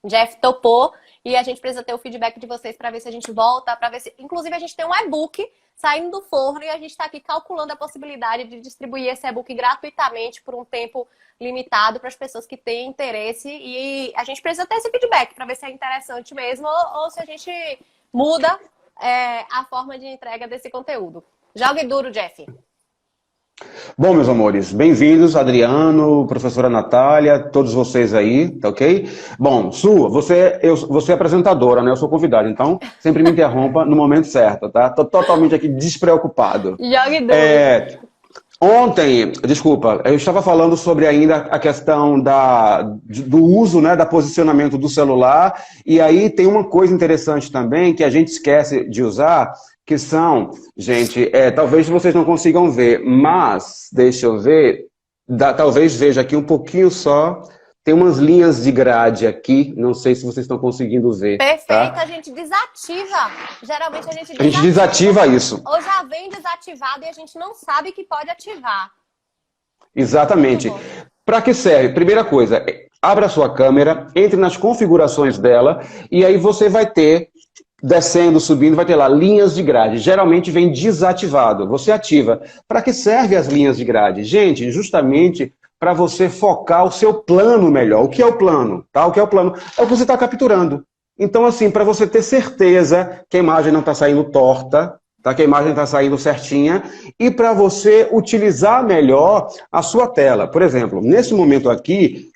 [SPEAKER 2] Jeff topou e a gente precisa ter o feedback de vocês para ver se a gente volta, para ver se... Inclusive, a gente tem um e-book saindo do forno e a gente está aqui calculando a possibilidade de distribuir esse e-book gratuitamente por um tempo limitado para as pessoas que têm interesse e a gente precisa ter esse feedback para ver se é interessante mesmo ou se a gente muda a forma de entrega desse conteúdo. Jogue duro, Jeff.
[SPEAKER 1] Bom, meus amores, bem-vindos, Adriano, professora Natália, todos vocês aí, tá ok? Bom, Su, você é apresentadora, né? Eu sou convidado, então sempre me interrompa no momento certo, tá? Tô totalmente aqui despreocupado.
[SPEAKER 2] Jogue duro.
[SPEAKER 1] Ontem, desculpa, eu estava falando sobre ainda a questão do uso, né, da posicionamento do celular, e aí tem uma coisa interessante também que a gente esquece de usar, que são, gente, talvez vocês não consigam ver, mas, deixa eu ver, talvez veja aqui um pouquinho só, tem umas linhas de grade aqui, não sei se vocês estão conseguindo ver.
[SPEAKER 2] Perfeito,
[SPEAKER 1] tá?
[SPEAKER 2] a gente desativa. Geralmente a gente
[SPEAKER 1] desativa isso.
[SPEAKER 2] Ou já vem desativado e a gente não sabe que pode ativar.
[SPEAKER 1] Exatamente. Para que serve? Primeira coisa, abra a sua câmera, entre nas configurações dela e aí você vai ter, descendo, subindo, vai ter lá linhas de grade. Geralmente vem desativado. Você ativa. Para que serve as linhas de grade? Gente, justamente para você focar o seu plano melhor. O que é o plano? Tá? O que é o plano? É o que você está capturando. Então, assim, para você ter certeza que a imagem não está saindo torta, tá? Que a imagem está saindo certinha, e para você utilizar melhor a sua tela. Por exemplo, nesse momento aqui,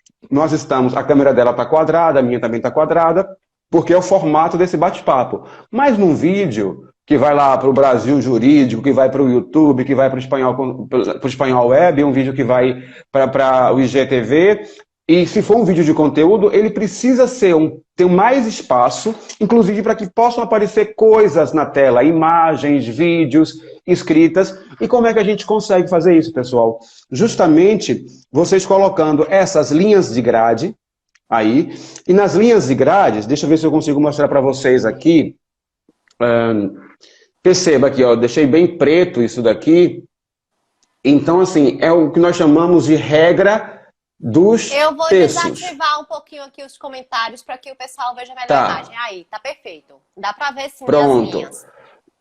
[SPEAKER 1] a câmera dela está quadrada, a minha também está quadrada, porque é o formato desse bate-papo. Mas num vídeo que vai lá para o Brasil Jurídico, que vai para o YouTube, que vai para o Espanhol Web, um vídeo que vai para o IGTV, e se for um vídeo de conteúdo, ele precisa ter mais espaço, inclusive para que possam aparecer coisas na tela, imagens, vídeos, escritas. E como é que a gente consegue fazer isso, pessoal? Justamente vocês colocando essas linhas de grade aí, e nas linhas de grades, deixa eu ver se eu consigo mostrar para vocês aqui. Perceba aqui, ó, deixei bem preto isso daqui. Então, assim, é o que nós chamamos de regra dos textos.
[SPEAKER 2] Eu vou desativar um pouquinho aqui os comentários para que o pessoal veja melhor a imagem. Aí, tá perfeito. Dá para ver sim as linhas.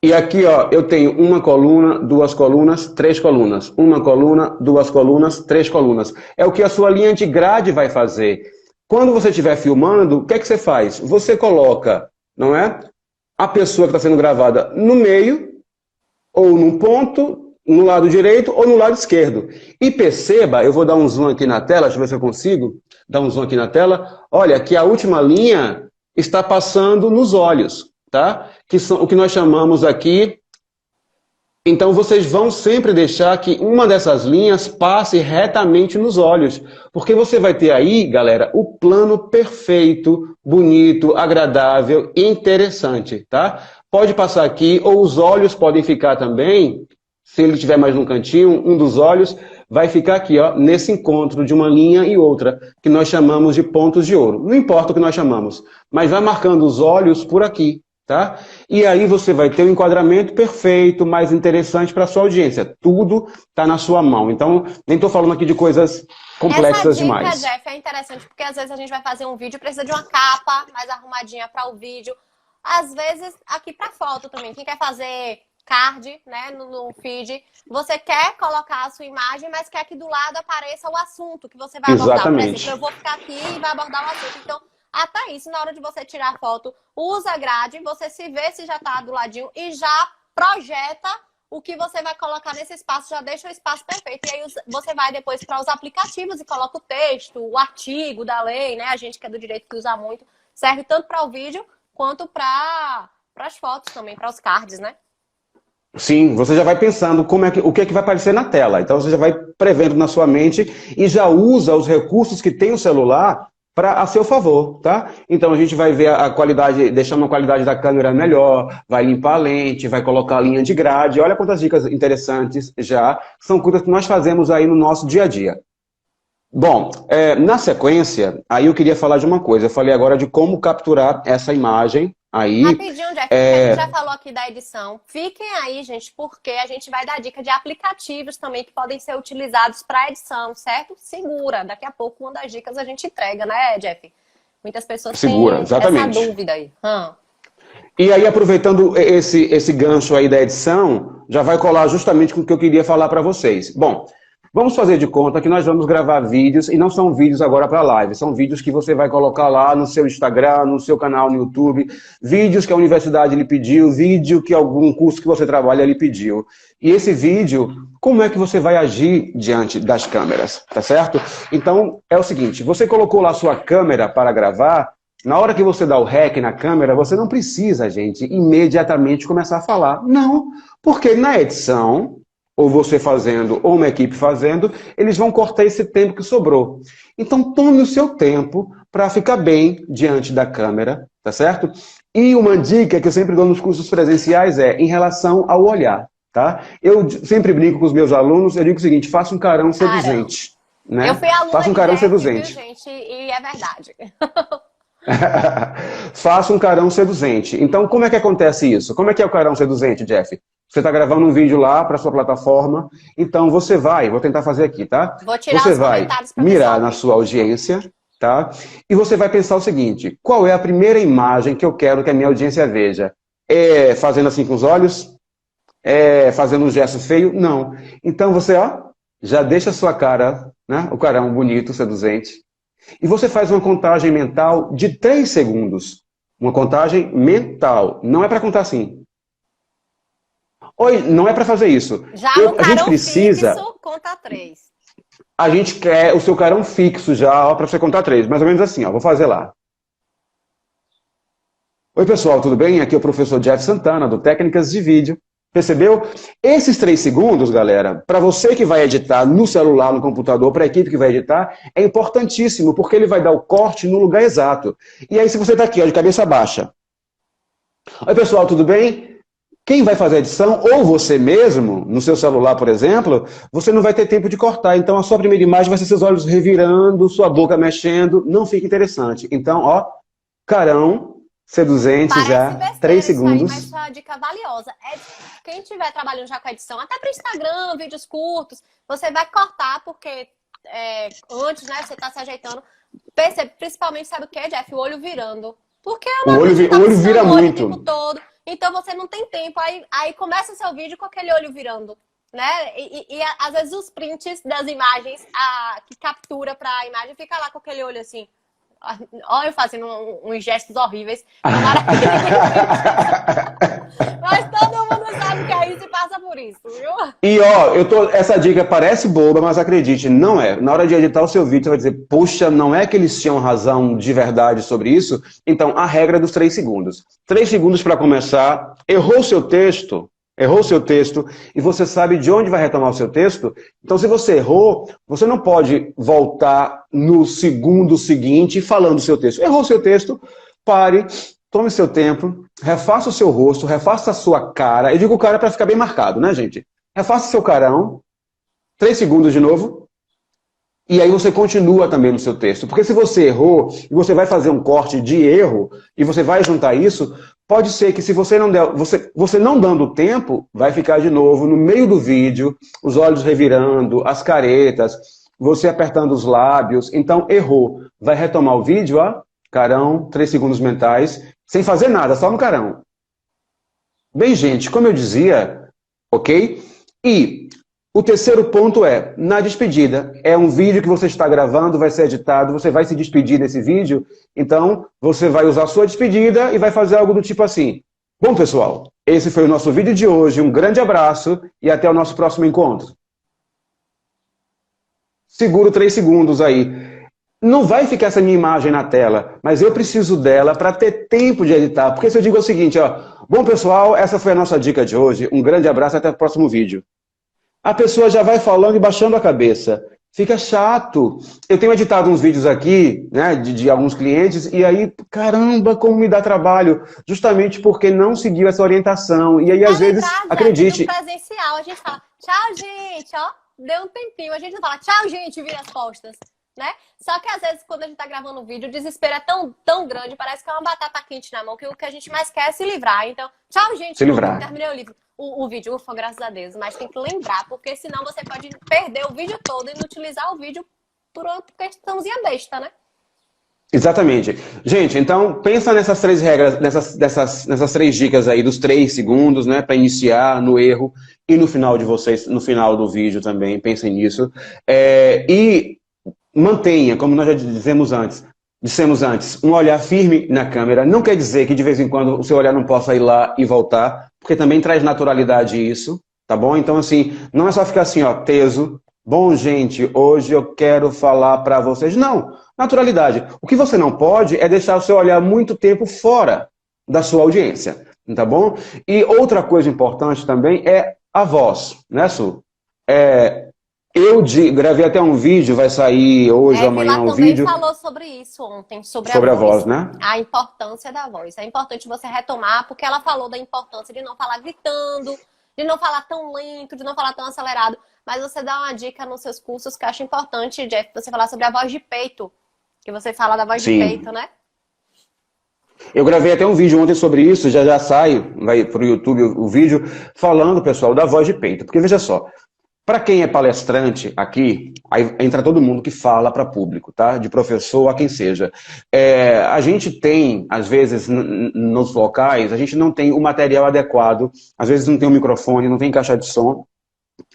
[SPEAKER 1] E aqui, ó, eu tenho uma coluna, duas colunas, três colunas. Uma coluna, duas colunas, três colunas. É o que a sua linha de grade vai fazer. Quando você estiver filmando, o que é que você faz? Você coloca, não é? A pessoa que está sendo gravada no meio, ou num ponto, no lado direito ou no lado esquerdo. E perceba, eu vou dar um zoom aqui na tela, deixa eu ver se eu consigo dar um zoom aqui na tela. Olha, que a última linha está passando nos olhos, tá? Que são o que nós chamamos aqui. Então vocês vão sempre deixar que uma dessas linhas passe retamente nos olhos. Porque você vai ter aí, galera, o plano perfeito, bonito, agradável e interessante, tá? Pode passar aqui, ou os olhos podem ficar também, se ele estiver mais num cantinho, um dos olhos vai ficar aqui, ó, nesse encontro de uma linha e outra, que nós chamamos de pontos de ouro. Não importa o que nós chamamos, mas vai marcando os olhos por aqui, tá? E aí você vai ter um enquadramento perfeito, mais interessante para a sua audiência. Tudo está na sua mão. Então, nem estou falando aqui de coisas complexas demais.
[SPEAKER 2] Essa dica, Jeff, é interessante, porque às vezes a gente vai fazer um vídeo, precisa de uma capa mais arrumadinha para o vídeo. Às vezes, aqui para foto também. Quem quer fazer card, né, no feed, você quer colocar a sua imagem, mas quer que do lado apareça o assunto que você vai abordar.
[SPEAKER 1] Exatamente.
[SPEAKER 2] Por exemplo, eu vou ficar aqui e vai abordar o assunto. Então, até isso, na hora de você tirar a foto, usa a grade, você se vê se já está do ladinho e já projeta o que você vai colocar nesse espaço, já deixa o espaço perfeito. E aí você vai depois para os aplicativos e coloca o texto, o artigo da lei, né? A gente que é do direito que usa muito, serve tanto para o vídeo quanto para as fotos também, para os cards, né?
[SPEAKER 1] Sim, você já vai pensando o que é que vai aparecer na tela. Então você já vai prevendo na sua mente e já usa os recursos que tem o celular a seu favor, tá? Então a gente vai ver a qualidade, deixando a qualidade da câmera melhor, vai limpar a lente, vai colocar a linha de grade. Olha quantas dicas interessantes já. São coisas que nós fazemos aí no nosso dia a dia. Bom, na sequência, aí eu queria falar de uma coisa. Eu falei agora de como capturar essa imagem aí.
[SPEAKER 2] Rapidinho, Jeff, a gente já falou aqui da edição. Fiquem aí, gente, porque a gente vai dar dica de aplicativos também que podem ser utilizados para edição, certo? Segura. Daqui a pouco, uma das dicas a gente entrega, né, Jeff? Muitas pessoas
[SPEAKER 1] Segura,
[SPEAKER 2] têm essa
[SPEAKER 1] exatamente.
[SPEAKER 2] dúvida aí.
[SPEAKER 1] E aí, aproveitando esse gancho aí da edição, já vai colar justamente com o que eu queria falar para vocês. Bom, vamos fazer de conta que nós vamos gravar vídeos, e não são vídeos agora para live, são vídeos que você vai colocar lá no seu Instagram, no seu canal no YouTube, vídeos que a universidade lhe pediu, vídeo que algum curso que você trabalha lhe pediu. E esse vídeo, como é que você vai agir diante das câmeras, tá certo? Então, é o seguinte, você colocou lá sua câmera para gravar. Na hora que você dá o REC na câmera, você não precisa, gente, imediatamente começar a falar. Não, porque na edição, ou você fazendo, ou uma equipe fazendo, eles vão cortar esse tempo que sobrou. Então, tome o seu tempo para ficar bem diante da câmera, tá certo? E uma dica que eu sempre dou nos cursos presenciais é em relação ao olhar, tá? Eu sempre brinco com os meus alunos, eu digo o seguinte, faça um carão seduzente, né?
[SPEAKER 2] Eu fui aluna
[SPEAKER 1] Faça um
[SPEAKER 2] de
[SPEAKER 1] carão
[SPEAKER 2] Jeff, viu,
[SPEAKER 1] seduzente.
[SPEAKER 2] gente? E é verdade.
[SPEAKER 1] Faça um carão seduzente. Então, como é que acontece isso? Como é que é o carão seduzente, Jeff? Você está gravando um vídeo lá para sua plataforma, então você vai, vou tentar fazer aqui, tá?
[SPEAKER 2] Vou tirar
[SPEAKER 1] Você
[SPEAKER 2] os
[SPEAKER 1] vai
[SPEAKER 2] comentários para
[SPEAKER 1] mirar na sua audiência, tá? E você vai pensar o seguinte, qual é a primeira imagem que eu quero que a minha audiência veja? É fazendo assim com os olhos? É fazendo um gesto feio? Não. Então você, ó, já deixa a sua cara, né? O carão bonito, seduzente. E você faz uma contagem mental de 3 segundos. Uma contagem mental. Não é para contar assim. Oi, não é para fazer isso.
[SPEAKER 2] Já no
[SPEAKER 1] A gente
[SPEAKER 2] carão
[SPEAKER 1] precisa...
[SPEAKER 2] fixo, conta 3.
[SPEAKER 1] A gente quer o seu carão fixo já, para você contar 3. Mais ou menos assim, ó. Vou fazer lá. Oi, pessoal, tudo bem? Aqui é o professor Jeff Santana, do Técnicas de Vídeo. Percebeu? Esses 3 segundos, galera, para você que vai editar no celular, no computador, para a equipe que vai editar, é importantíssimo, porque ele vai dar o corte no lugar exato. E aí, se você está aqui, ó, de cabeça baixa. Oi, pessoal, tudo bem? Quem vai fazer a edição, ou você mesmo, no seu celular, por exemplo, você não vai ter tempo de cortar. Então, a sua primeira imagem vai ser seus olhos revirando, sua boca mexendo. Não fica interessante. Então, ó, carão seduzente.
[SPEAKER 2] Parece
[SPEAKER 1] já,
[SPEAKER 2] besteira
[SPEAKER 1] 3
[SPEAKER 2] isso aí,
[SPEAKER 1] segundos.
[SPEAKER 2] mas isso é uma dica valiosa. Quem estiver trabalhando já com edição, até para Instagram, vídeos curtos, você vai cortar, porque antes, né, você está se ajeitando. Percebe, principalmente, sabe o que, Jeff? O olho virando. Porque é
[SPEAKER 1] O
[SPEAKER 2] uma
[SPEAKER 1] olho vira
[SPEAKER 2] o olho o tempo
[SPEAKER 1] muito.
[SPEAKER 2] todo. Então você não tem tempo. Aí começa o seu vídeo com aquele olho virando. Né? E às vezes os prints das imagens que captura para a imagem fica lá com aquele olho assim. Olha eu fazendo uns gestos horríveis. Mas todo mundo sabe que é isso e passa por isso, viu?
[SPEAKER 1] E ó, essa dica parece boba, mas acredite, não é. Na hora de editar o seu vídeo, você vai dizer, puxa, não é que eles tinham razão de verdade sobre isso? Então, a regra dos 3 segundos. 3 segundos para começar, errou o seu texto, e você sabe de onde vai retomar o seu texto, então se você errou, você não pode voltar no segundo seguinte falando o seu texto. Errou o seu texto, pare, tome seu tempo, refaça o seu rosto, refaça a sua cara. Eu digo cara para ficar bem marcado, né, gente? Refaça seu carão, 3 segundos de novo, e aí você continua também no seu texto. Porque se você errou, e você vai fazer um corte de erro, e você vai juntar isso, pode ser que se você não der, você não dando tempo, vai ficar de novo no meio do vídeo, os olhos revirando, as caretas, você apertando os lábios. Então, errou. Vai retomar o vídeo, ó, carão, 3 segundos mentais, sem fazer nada, só no carão. Bem, gente, como eu dizia, ok? E o terceiro ponto é, na despedida, é um vídeo que você está gravando, vai ser editado, você vai se despedir desse vídeo, então você vai usar a sua despedida e vai fazer algo do tipo assim. Bom, pessoal, esse foi o nosso vídeo de hoje, um grande abraço e até o nosso próximo encontro. Seguro 3 segundos aí. Não vai ficar essa minha imagem na tela, mas eu preciso dela para ter tempo de editar, porque se eu digo o seguinte, ó, bom, pessoal, essa foi a nossa dica de hoje, um grande abraço e até o próximo vídeo. A pessoa já vai falando e baixando a cabeça. Fica chato. Eu tenho editado uns vídeos aqui, né, de alguns clientes, e aí, caramba, como me dá trabalho. Justamente porque não seguiu essa orientação. E aí, às vezes, acredite.
[SPEAKER 2] No presencial, a gente fala, tchau, gente, ó, deu um tempinho. A gente não fala, tchau, gente, vira as costas. Né? Só que às vezes quando a gente tá gravando o vídeo, o desespero é tão grande, parece que é uma batata quente na mão, que o que a gente mais quer é se livrar. Então, tchau, gente,
[SPEAKER 1] se livrar.
[SPEAKER 2] Terminei o vídeo, ufa, graças a Deus, mas tem que lembrar, porque senão você pode perder o vídeo todo e não utilizar o vídeo por uma questãozinha besta, né?
[SPEAKER 1] Exatamente. Gente, então pensa nessas 3 regras, nessas 3 dicas aí dos 3 segundos, né, para iniciar no erro e no final de vocês, no final do vídeo também, pensem nisso. E mantenha, como nós já dissemos antes, um olhar firme na câmera. Não quer dizer que de vez em quando o seu olhar não possa ir lá e voltar, porque também traz naturalidade isso, tá bom? Então assim, não é só ficar assim, ó, teso. Bom, gente, hoje eu quero falar para vocês. Não, naturalidade. O que você não pode é deixar o seu olhar muito tempo fora da sua audiência, tá bom? E outra coisa importante também é a voz, né, Su? Gravei até um vídeo, vai sair hoje ou amanhã um vídeo.
[SPEAKER 2] Também falou sobre isso ontem, sobre
[SPEAKER 1] a voz, né?
[SPEAKER 2] A importância da voz. É importante você retomar, porque ela falou da importância de não falar gritando, de não falar tão lento, de não falar tão acelerado. Mas você dá uma dica nos seus cursos que eu acho importante, Jeff, você falar sobre a voz de peito. Que você fala da voz de peito, né?
[SPEAKER 1] Eu gravei até um vídeo ontem sobre isso, já sai, vai pro YouTube o vídeo, falando, pessoal, da voz de peito. Porque veja só, para quem é palestrante aqui, aí entra todo mundo que fala para público, tá? De professor a quem seja. A gente tem, às vezes, nos locais, a gente não tem o material adequado, às vezes não tem um microfone, não tem caixa de som,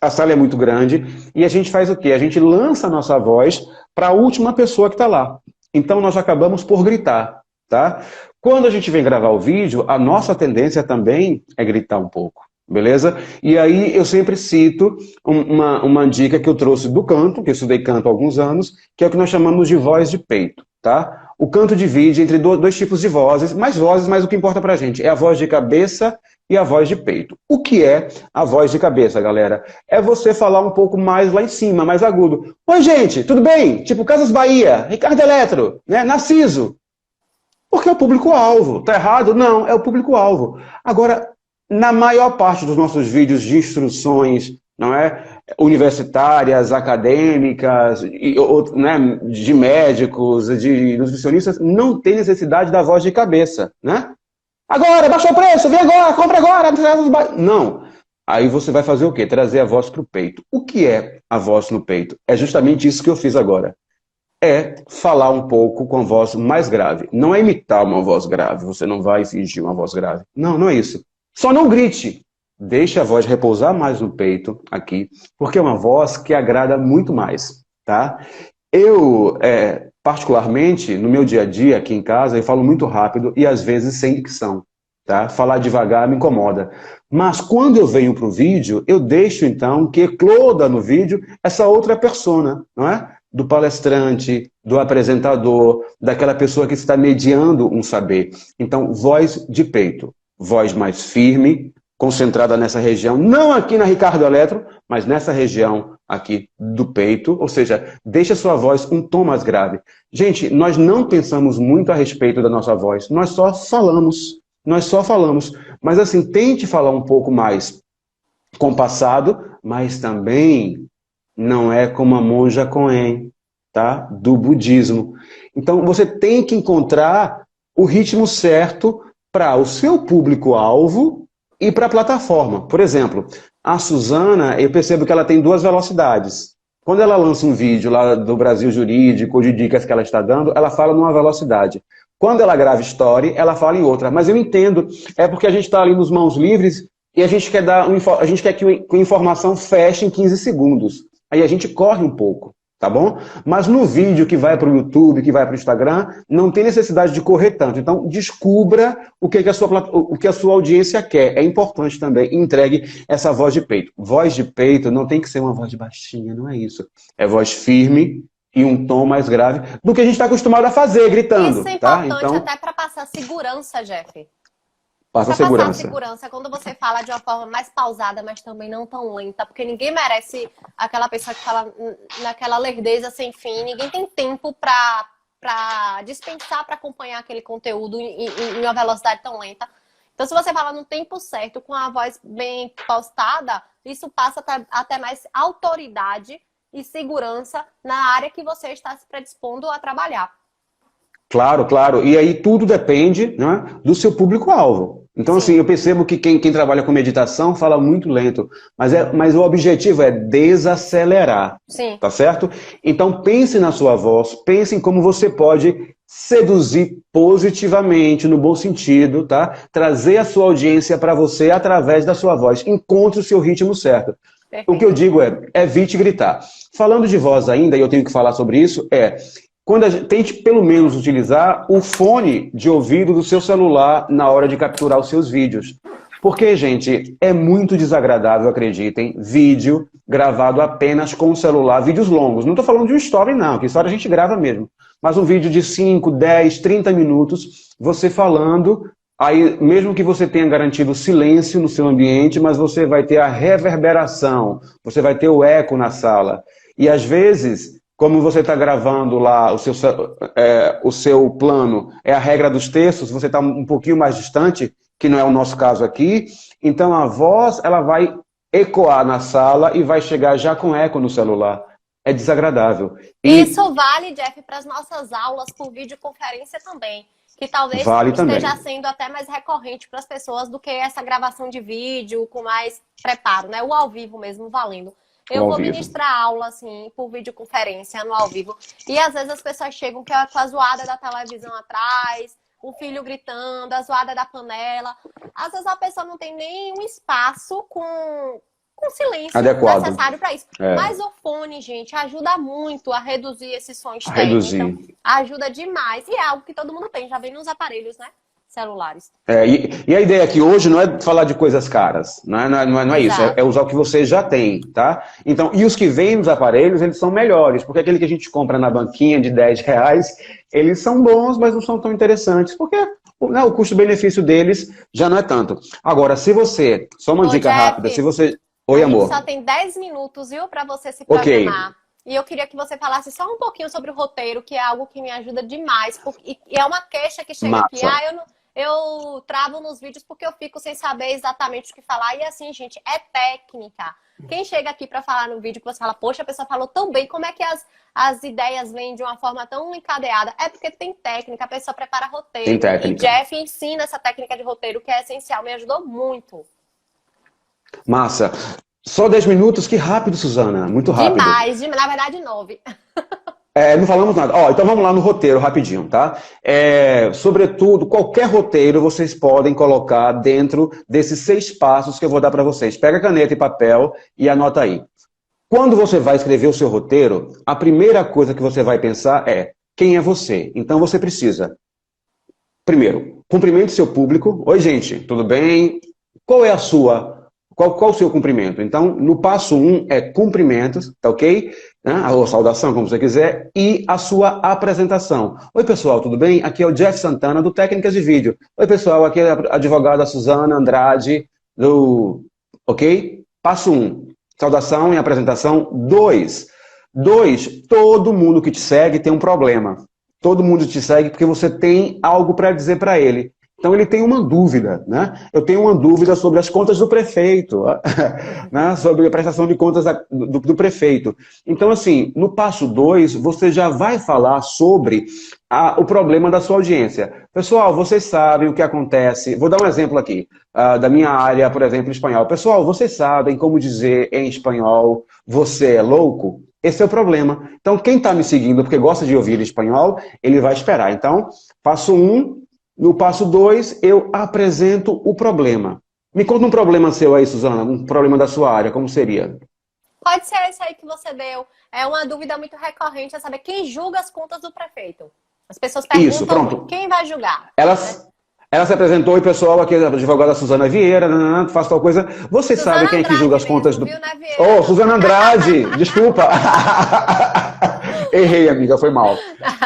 [SPEAKER 1] a sala é muito grande, e a gente faz o quê? A gente lança a nossa voz para a última pessoa que está lá. Então nós acabamos por gritar, tá? Quando a gente vem gravar o vídeo, a nossa tendência também é gritar um pouco. Beleza? E aí eu sempre cito uma dica que eu trouxe do canto, que eu estudei canto há alguns anos, que é o que nós chamamos de voz de peito, tá? O canto divide entre dois tipos de vozes, mas o que importa pra gente é a voz de cabeça e a voz de peito. O que é a voz de cabeça, galera? É você falar um pouco mais lá em cima, mais agudo. Oi, gente, tudo bem? Tipo Casas Bahia, Ricardo Eletro, né? Narciso. Porque é o público-alvo. Tá errado? Não, é o público-alvo. Agora, na maior parte dos nossos vídeos de instruções, não é? Universitárias, acadêmicas, né? De médicos, de nutricionistas, não tem necessidade da voz de cabeça, né? Agora, baixou o preço, vem agora, compra agora. Não. Aí você vai fazer o quê? Trazer a voz para o peito. O que é a voz no peito? É justamente isso que eu fiz agora. É falar um pouco com a voz mais grave. Não é imitar uma voz grave, você não vai fingir uma voz grave. Não, não é isso. Só não grite. Deixe a voz repousar mais no peito, aqui, porque é uma voz que agrada muito mais, tá? Eu, particularmente, no meu dia a dia, aqui em casa, eu falo muito rápido e às vezes sem dicção, tá? Falar devagar me incomoda. Mas quando eu venho para o vídeo, eu deixo, então, que ecloda no vídeo essa outra persona, não é? Do palestrante, do apresentador, daquela pessoa que está mediando um saber. Então, voz de peito. Voz mais firme, concentrada nessa região, não aqui na Ricardo Eletro, mas nessa região aqui do peito, ou seja, deixa a sua voz um tom mais grave. Gente, nós não pensamos muito a respeito da nossa voz, nós só falamos, mas assim, tente falar um pouco mais compassado, mas também não é como a monja Coen, tá? Do budismo. Então, você tem que encontrar o ritmo certo para o seu público-alvo e para a plataforma. Por exemplo, a Suzana, eu percebo que ela tem 2 velocidades. Quando ela lança um vídeo lá do Brasil Jurídico, ou de dicas que ela está dando, ela fala numa velocidade. Quando ela grava story, ela fala em outra. Mas eu entendo, é porque a gente está ali nos mãos livres e a gente quer que a informação feche em 15 segundos. Aí a gente corre um pouco. Tá bom? Mas no vídeo que vai para o YouTube, que vai para o Instagram, não tem necessidade de correr tanto. Então, descubra o que a sua audiência quer. É importante também, entregue essa voz de peito. Voz de peito não tem que ser uma voz baixinha, não é isso. É voz firme e um tom mais grave do que a gente está acostumado a fazer, gritando.
[SPEAKER 2] Isso é
[SPEAKER 1] tá?
[SPEAKER 2] importante
[SPEAKER 1] então,
[SPEAKER 2] até para passar segurança, Jeff.
[SPEAKER 1] Passa segurança.
[SPEAKER 2] Segurança quando você fala de uma forma mais pausada, mas também não tão lenta, porque ninguém merece aquela pessoa que fala naquela lerdeza sem fim, ninguém tem tempo para dispensar para acompanhar aquele conteúdo em uma velocidade tão lenta. Então, se você fala no tempo certo, com a voz bem postada, isso passa até mais autoridade e segurança na área que você está se predispondo a trabalhar.
[SPEAKER 1] Claro, claro. E aí tudo depende, né, do seu público-alvo. Então, assim, eu percebo que quem trabalha com meditação fala muito lento, mas o objetivo é desacelerar.
[SPEAKER 2] Sim.
[SPEAKER 1] Tá certo? Então, pense na sua voz, pense em como você pode seduzir positivamente, no bom sentido, tá? Trazer a sua audiência para você através da sua voz. Encontre o seu ritmo certo. O que eu digo é, evite gritar. Falando de voz ainda, e eu tenho que falar sobre isso, quando a gente, tente pelo menos utilizar o fone de ouvido do seu celular na hora de capturar os seus vídeos. Porque, gente, é muito desagradável, acreditem, vídeo gravado apenas com o celular, vídeos longos. Não estou falando de um story, não, que story a gente grava mesmo. Mas um vídeo de 5, 10, 30 minutos, você falando, aí mesmo que você tenha garantido silêncio no seu ambiente, mas você vai ter a reverberação, você vai ter o eco na sala. E às vezes, como você está gravando lá o seu plano, é a regra dos terços, você está um pouquinho mais distante, que não é o nosso caso aqui, então a voz ela vai ecoar na sala e vai chegar já com eco no celular. É desagradável.
[SPEAKER 2] Isso vale, Jeff, para as nossas aulas por videoconferência também, que talvez esteja sendo até mais recorrente para as pessoas do que essa gravação de vídeo com mais preparo, né? O ao vivo mesmo valendo. Eu vou ministrar aula, assim, por videoconferência, no ao vivo. E às vezes as pessoas chegam com a zoada da televisão atrás, o filho gritando, a zoada da panela. Às vezes a pessoa não tem nenhum espaço com silêncio
[SPEAKER 1] adequado
[SPEAKER 2] necessário para isso. Mas o fone, gente, ajuda muito a reduzir esses sons externos. Então, ajuda demais. E é algo que todo mundo tem, já vem nos aparelhos, né? Celulares.
[SPEAKER 1] E a ideia aqui hoje não é falar de coisas caras, não é isso, é usar o que você já tem, tá? Então, e os que vêm nos aparelhos, eles são melhores, porque aquele que a gente compra na banquinha de R$10, eles são bons, mas não são tão interessantes, porque o custo-benefício deles já não é tanto. Agora, se você, só uma dica rápida, se você... Oi, amor.
[SPEAKER 2] Só tem 10 minutos, viu, para você se programar. Okay. E eu queria que você falasse só um pouquinho sobre o roteiro, que é algo que me ajuda demais, e é uma queixa que chega aqui, eu travo nos vídeos porque eu fico sem saber exatamente o que falar. E assim, gente, é técnica. Quem chega aqui para falar no vídeo que você fala, poxa, a pessoa falou tão bem, como é que as ideias vêm de uma forma tão encadeada? É porque tem técnica, a pessoa prepara roteiro.
[SPEAKER 1] Tem técnica.
[SPEAKER 2] E Jeff ensina essa técnica de roteiro, que é essencial, me ajudou muito.
[SPEAKER 1] Massa. Só 10 minutos, que rápido, Suzana. Muito rápido.
[SPEAKER 2] Demais, na verdade 9.
[SPEAKER 1] Não falamos nada. Então vamos lá no roteiro rapidinho, tá? Sobretudo, qualquer roteiro vocês podem colocar dentro desses 6 passos que eu vou dar para vocês. Pega caneta e papel e anota aí. Quando você vai escrever o seu roteiro, a primeira coisa que você vai pensar é quem é você. Então você precisa, primeiro, cumprimente seu público. Oi, gente, tudo bem? Qual é a sua... Qual o seu cumprimento? Então, no passo 1 é cumprimentos, tá ok? Ou saudação, como você quiser, e a sua apresentação. Oi, pessoal, tudo bem? Aqui é o Jeff Santana, do Técnicas de Vídeo. Oi, pessoal, aqui é a advogada Suzana Andrade, Ok? Passo 1, saudação e apresentação. 2, todo mundo que te segue tem um problema. Todo mundo te segue porque você tem algo para dizer para ele. Então ele tem uma dúvida, né? Eu tenho uma dúvida sobre as contas do prefeito, né? Sobre a prestação de contas do prefeito. Então, assim, no passo 2, você já vai falar sobre o problema da sua audiência. Pessoal, vocês sabem o que acontece... Vou dar um exemplo aqui, da minha área, por exemplo, espanhol. Pessoal, vocês sabem como dizer em espanhol, você é louco? Esse é o problema. Então, quem está me seguindo porque gosta de ouvir espanhol, ele vai esperar. Então, passo 1... No passo 2, eu apresento o problema. Me conta um problema seu aí, Suzana, um problema da sua área, como seria?
[SPEAKER 2] Pode ser esse aí que você deu. É uma dúvida muito recorrente, é saber quem julga as contas do prefeito. As pessoas perguntam quem vai julgar. Ela
[SPEAKER 1] se apresentou, e pessoal, aqui é a advogada Suzana Vieira, faz tal coisa. Você sabe quem é que julga as contas do... Oh, Suzana Andrade, desculpa. Errei, amiga, foi mal.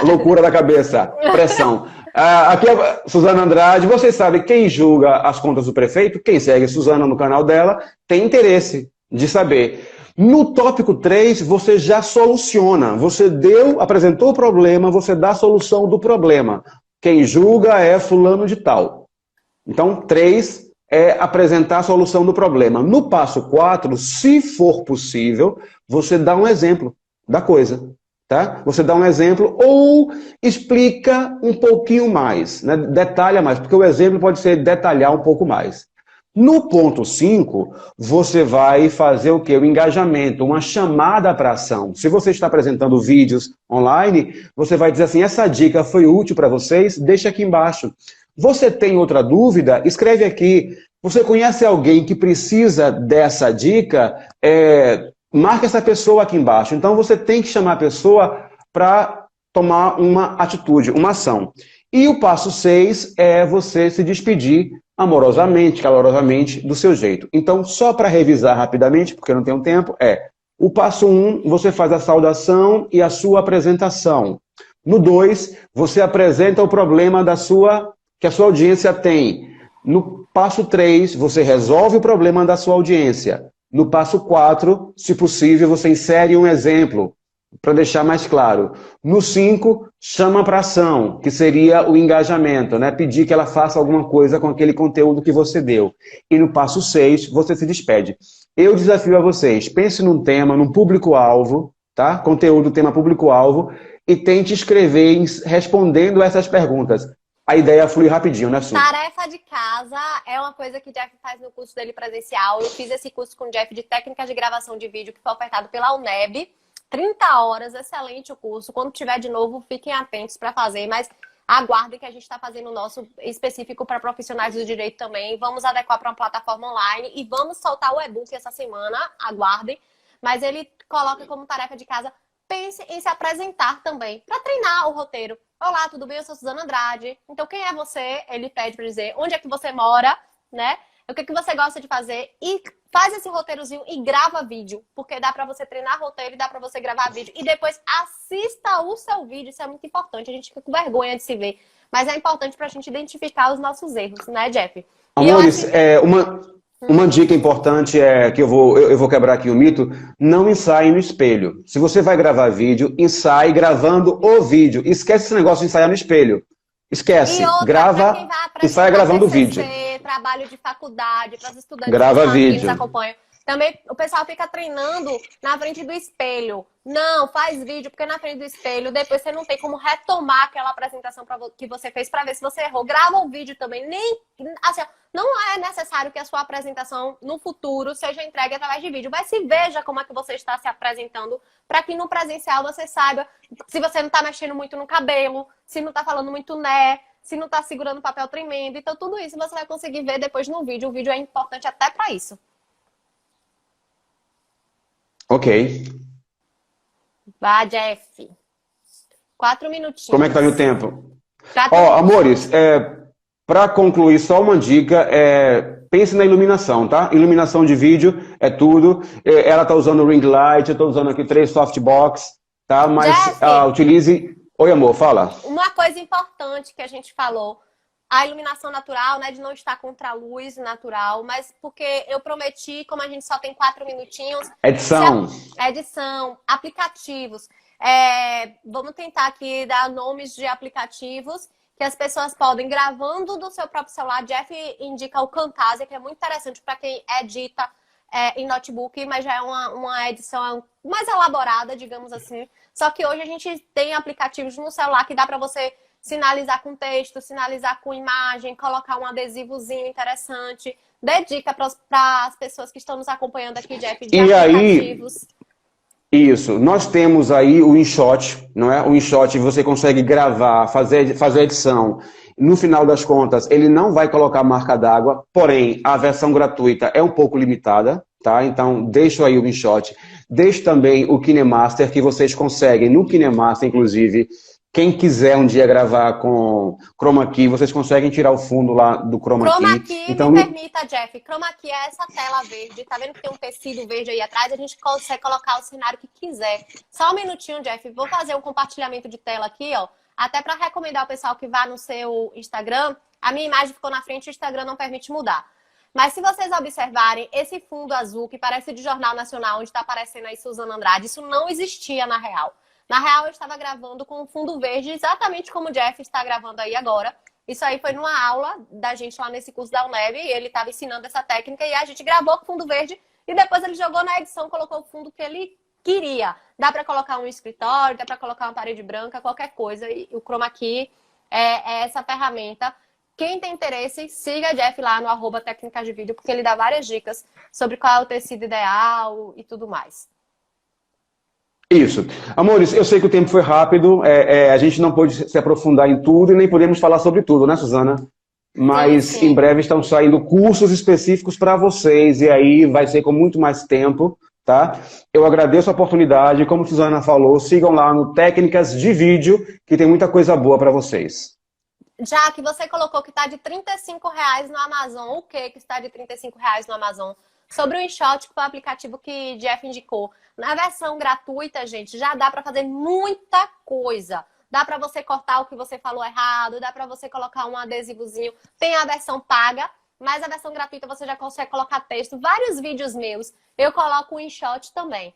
[SPEAKER 1] Loucura da cabeça, pressão. Aqui é Suzana Andrade, vocês sabem quem julga as contas do prefeito? Quem segue Suzana no canal dela tem interesse de saber. No tópico 3, você já soluciona. Você apresentou o problema, você dá a solução do problema. Quem julga é fulano de tal. Então, 3 é apresentar a solução do problema. No passo 4, se for possível, você dá um exemplo da coisa. Tá? Você dá um exemplo ou explica um pouquinho mais, né? Detalha mais, porque o exemplo pode ser detalhar um pouco mais. No ponto 5, você vai fazer o quê? O engajamento, uma chamada para ação. Se você está apresentando vídeos online, você vai dizer assim, essa dica foi útil para vocês? Deixa aqui embaixo. Você tem outra dúvida? Escreve aqui. Você conhece alguém que precisa dessa dica? Marca essa pessoa aqui embaixo. Então, você tem que chamar a pessoa para tomar uma atitude, uma ação. E o passo 6 é você se despedir amorosamente, calorosamente, do seu jeito. Então, só para revisar rapidamente, porque eu não tenho tempo, o passo 1, você faz a saudação e a sua apresentação. No 2, você apresenta o problema que a sua audiência tem. No passo 3, você resolve o problema da sua audiência. No passo 4, se possível, você insere um exemplo, para deixar mais claro. No 5, chama para ação, que seria o engajamento, né? Pedir que ela faça alguma coisa com aquele conteúdo que você deu. E no passo 6, você se despede. Eu desafio a vocês, pense num tema, num público-alvo, tá? Conteúdo, tema, público-alvo, e tente escrever respondendo essas perguntas. A ideia flui rapidinho, né, Su?
[SPEAKER 2] Tarefa de casa é uma coisa que o Jeff faz no curso dele presencial. Eu fiz esse curso com o Jeff de técnicas de gravação de vídeo, que foi ofertado pela UNEB. 30 horas, excelente o curso. Quando tiver de novo, fiquem atentos para fazer, mas aguardem que a gente está fazendo o nosso específico para profissionais do direito também. Vamos adequar para uma plataforma online e vamos soltar o e-book essa semana, aguardem. Mas ele coloca como tarefa de casa, pense em se apresentar também, para treinar o roteiro. Olá, tudo bem? Eu sou Suzana Andrade. Então, quem é você? Ele pede para dizer onde é que você mora, né? O que você gosta de fazer e faz esse roteirozinho e grava vídeo, porque dá pra você treinar roteiro e dá pra você gravar vídeo. E depois assista o seu vídeo, isso é muito importante. A gente fica com vergonha de se ver, mas é importante pra gente identificar os nossos erros, né, Jeff?
[SPEAKER 1] Amores, uma dica importante é que eu vou quebrar aqui o mito, não ensaie no espelho. Se você vai gravar vídeo, ensaie gravando o vídeo. Esquece esse negócio de ensaiar no espelho. Esquece, grava e saia gravando o vídeo.
[SPEAKER 2] Trabalho de faculdade, para os estudantes
[SPEAKER 1] que
[SPEAKER 2] nos acompanham. Também o pessoal fica treinando na frente do espelho. Não, faz vídeo, porque na frente do espelho, depois você não tem como retomar aquela apresentação que você fez para ver se você errou. Grava o vídeo também. Assim, não é necessário que a sua apresentação no futuro seja entregue através de vídeo. Mas se veja como é que você está se apresentando, para que no presencial você saiba se você não está mexendo muito no cabelo, se não está falando muito né, se não está segurando papel tremendo. Então, tudo isso você vai conseguir ver depois no vídeo. O vídeo é importante até para isso.
[SPEAKER 1] Ok.
[SPEAKER 2] Vá, Jeff. 4 minutinhos.
[SPEAKER 1] Como é que tá meu tempo? Amores, para concluir, só uma dica, pense na iluminação, tá? Iluminação de vídeo é tudo. Ela tá usando o ring light, eu tô usando aqui 3 softbox, tá? Mas utilize... Oi, amor, fala.
[SPEAKER 2] Uma coisa importante que a gente falou, a iluminação natural, né, de não estar contra a luz natural, mas porque eu prometi, como a gente só tem 4 minutinhos... Edição, aplicativos. Vamos tentar aqui dar nomes de aplicativos que as pessoas podem, gravando do seu próprio celular. Jeff indica o Camtasia, que é muito interessante para quem edita em notebook, mas já é uma edição mais elaborada, digamos assim. Só que hoje a gente tem aplicativos no celular que dá para você sinalizar com texto, sinalizar com imagem, colocar um adesivozinho interessante. Dê dica para as pessoas que estão nos acompanhando aqui, Jeff, de aplicativos.
[SPEAKER 1] Isso, nós temos aí o InShot, não é? O InShot você consegue gravar, fazer edição. No final das contas, ele não vai colocar marca d'água, porém, a versão gratuita é um pouco limitada, tá? Então, deixo aí o InShot. Deixo também o KineMaster, que vocês conseguem, no KineMaster, inclusive, quem quiser um dia gravar com Chroma Key, vocês conseguem tirar o fundo lá do Chroma Key.
[SPEAKER 2] Chroma Key, então, me permita, Jeff, Chroma Key é essa tela verde, tá vendo que tem um tecido verde aí atrás? A gente consegue colocar o cenário que quiser. Só um minutinho, Jeff, vou fazer um compartilhamento de tela aqui, ó, até para recomendar ao pessoal que vá no seu Instagram. A minha imagem ficou na frente, o Instagram não permite mudar. Mas se vocês observarem, esse fundo azul que parece de Jornal Nacional, onde está aparecendo aí Suzana Andrade, isso não existia na real. Na real, eu estava gravando com um fundo verde, exatamente como o Jeff está gravando aí agora. Isso aí foi numa aula da gente lá nesse curso da UNEB, e ele estava ensinando essa técnica, e a gente gravou com fundo verde, e depois ele jogou na edição, colocou o fundo que ele queria. Dá para colocar um escritório, dá para colocar uma parede branca, qualquer coisa. E o Chroma Key é essa ferramenta Quem tem interesse, siga Jeff lá no @técnicas de vídeo, porque ele dá várias dicas sobre qual é o tecido ideal e tudo mais.
[SPEAKER 1] Isso. Amores, eu sei que o tempo foi rápido, a gente não pôde se aprofundar em tudo e nem podemos falar sobre tudo, né, Suzana?
[SPEAKER 2] Sim,
[SPEAKER 1] Mas em
[SPEAKER 2] sim.
[SPEAKER 1] breve estão saindo cursos específicos para vocês e aí vai ser com muito mais tempo, tá? Eu agradeço a oportunidade, como a Suzana falou, sigam lá no Técnicas de Vídeo, que tem muita coisa boa para vocês.
[SPEAKER 2] Já que você colocou que está de R$ 35 no Amazon, o que está de R$ 35 no Amazon? Sobre o InShot, que foi o aplicativo que Jeff indicou. Na versão gratuita, gente, já dá para fazer muita coisa. Dá para você cortar o que você falou errado, dá para você colocar um adesivozinho. Tem a versão paga, mas a versão gratuita você já consegue colocar texto. Vários vídeos meus, eu coloco o InShot também.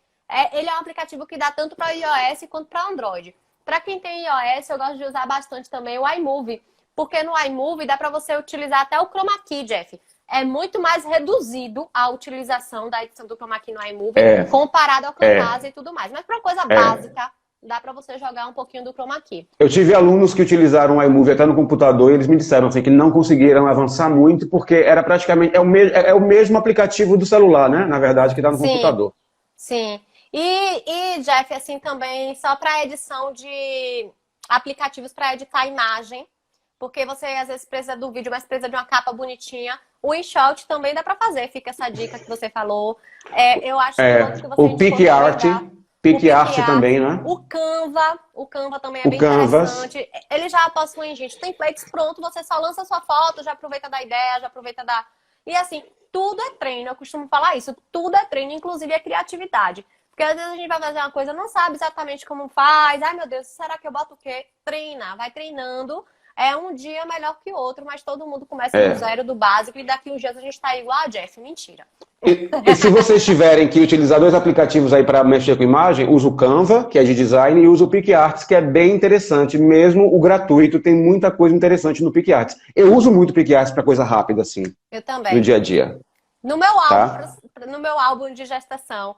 [SPEAKER 2] Ele é um aplicativo que dá tanto para iOS quanto para Android. Para quem tem iOS, eu gosto de usar bastante também o iMovie, porque no iMovie dá para você utilizar até o Chroma Key, Jeff. É muito mais reduzido a utilização da edição do Chroma Key no iMovie comparado ao Camtasia e tudo mais. Mas para coisa básica, dá para você jogar um pouquinho do Chroma Key.
[SPEAKER 1] Eu tive alunos que utilizaram o iMovie até no computador e eles me disseram assim, que não conseguiram avançar muito porque era praticamente o mesmo aplicativo do celular, né? Na verdade, que está no computador.
[SPEAKER 2] Sim. E Jeff, assim também, só para edição de aplicativos para editar imagem, porque você às vezes precisa do vídeo, mas precisa de uma capa bonitinha. O InShot também dá para fazer, fica essa dica que você falou. Eu acho que o outro que você
[SPEAKER 1] o PicArt, PicArt também, né?
[SPEAKER 2] O Canva também é bem interessante. Ele já possui, gente, templates pronto, você só lança sua foto, já aproveita da ideia, já aproveita da... E assim, tudo é treino, eu costumo falar isso, tudo é treino, inclusive a criatividade. Porque às vezes a gente vai fazer uma coisa, não sabe exatamente como faz. Ai, meu Deus, será que eu boto o quê? Treina, vai treinando. É um dia melhor que o outro, mas todo mundo começa do zero, do básico, e daqui uns dias a gente tá igual a Jeff. Mentira.
[SPEAKER 1] E se vocês tiverem que utilizar dois aplicativos aí para mexer com imagem, usa o Canva, que é de design, e usa o PicArts, que é bem interessante. Mesmo o gratuito, tem muita coisa interessante no PicArts. Eu uso muito o PicArts para coisa rápida, assim.
[SPEAKER 2] Eu também.
[SPEAKER 1] No dia a dia.
[SPEAKER 2] No meu álbum, no meu álbum de gestação,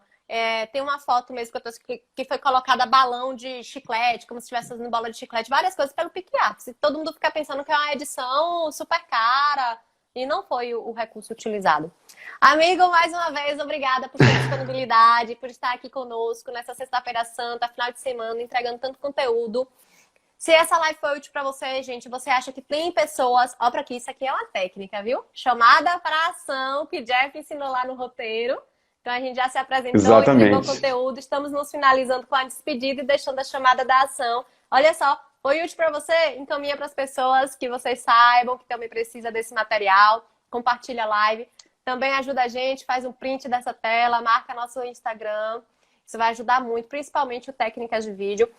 [SPEAKER 2] tem uma foto mesmo que foi colocada balão de chiclete, como se estivesse fazendo bola de chiclete, várias coisas pelo PicArts. E todo mundo fica pensando que é uma edição super cara e não foi o recurso utilizado. Amigo, mais uma vez, obrigada por sua disponibilidade, por estar aqui conosco nessa sexta-feira santa, final de semana, entregando tanto conteúdo. Se essa live foi útil para você, gente, você acha que tem pessoas... Ó, para aqui, isso aqui é uma técnica, viu? Chamada para ação, que Jeff ensinou lá no roteiro. Então, a gente já se apresentou, entregou conteúdo. Estamos nos finalizando com a despedida e deixando a chamada da ação. Olha só, foi útil para você? Encaminha para as pessoas que vocês saibam que também precisa desse material. Compartilha a live. Também ajuda a gente, faz um print dessa tela, marca nosso Instagram. Isso vai ajudar muito, principalmente o Técnicas de Vídeo.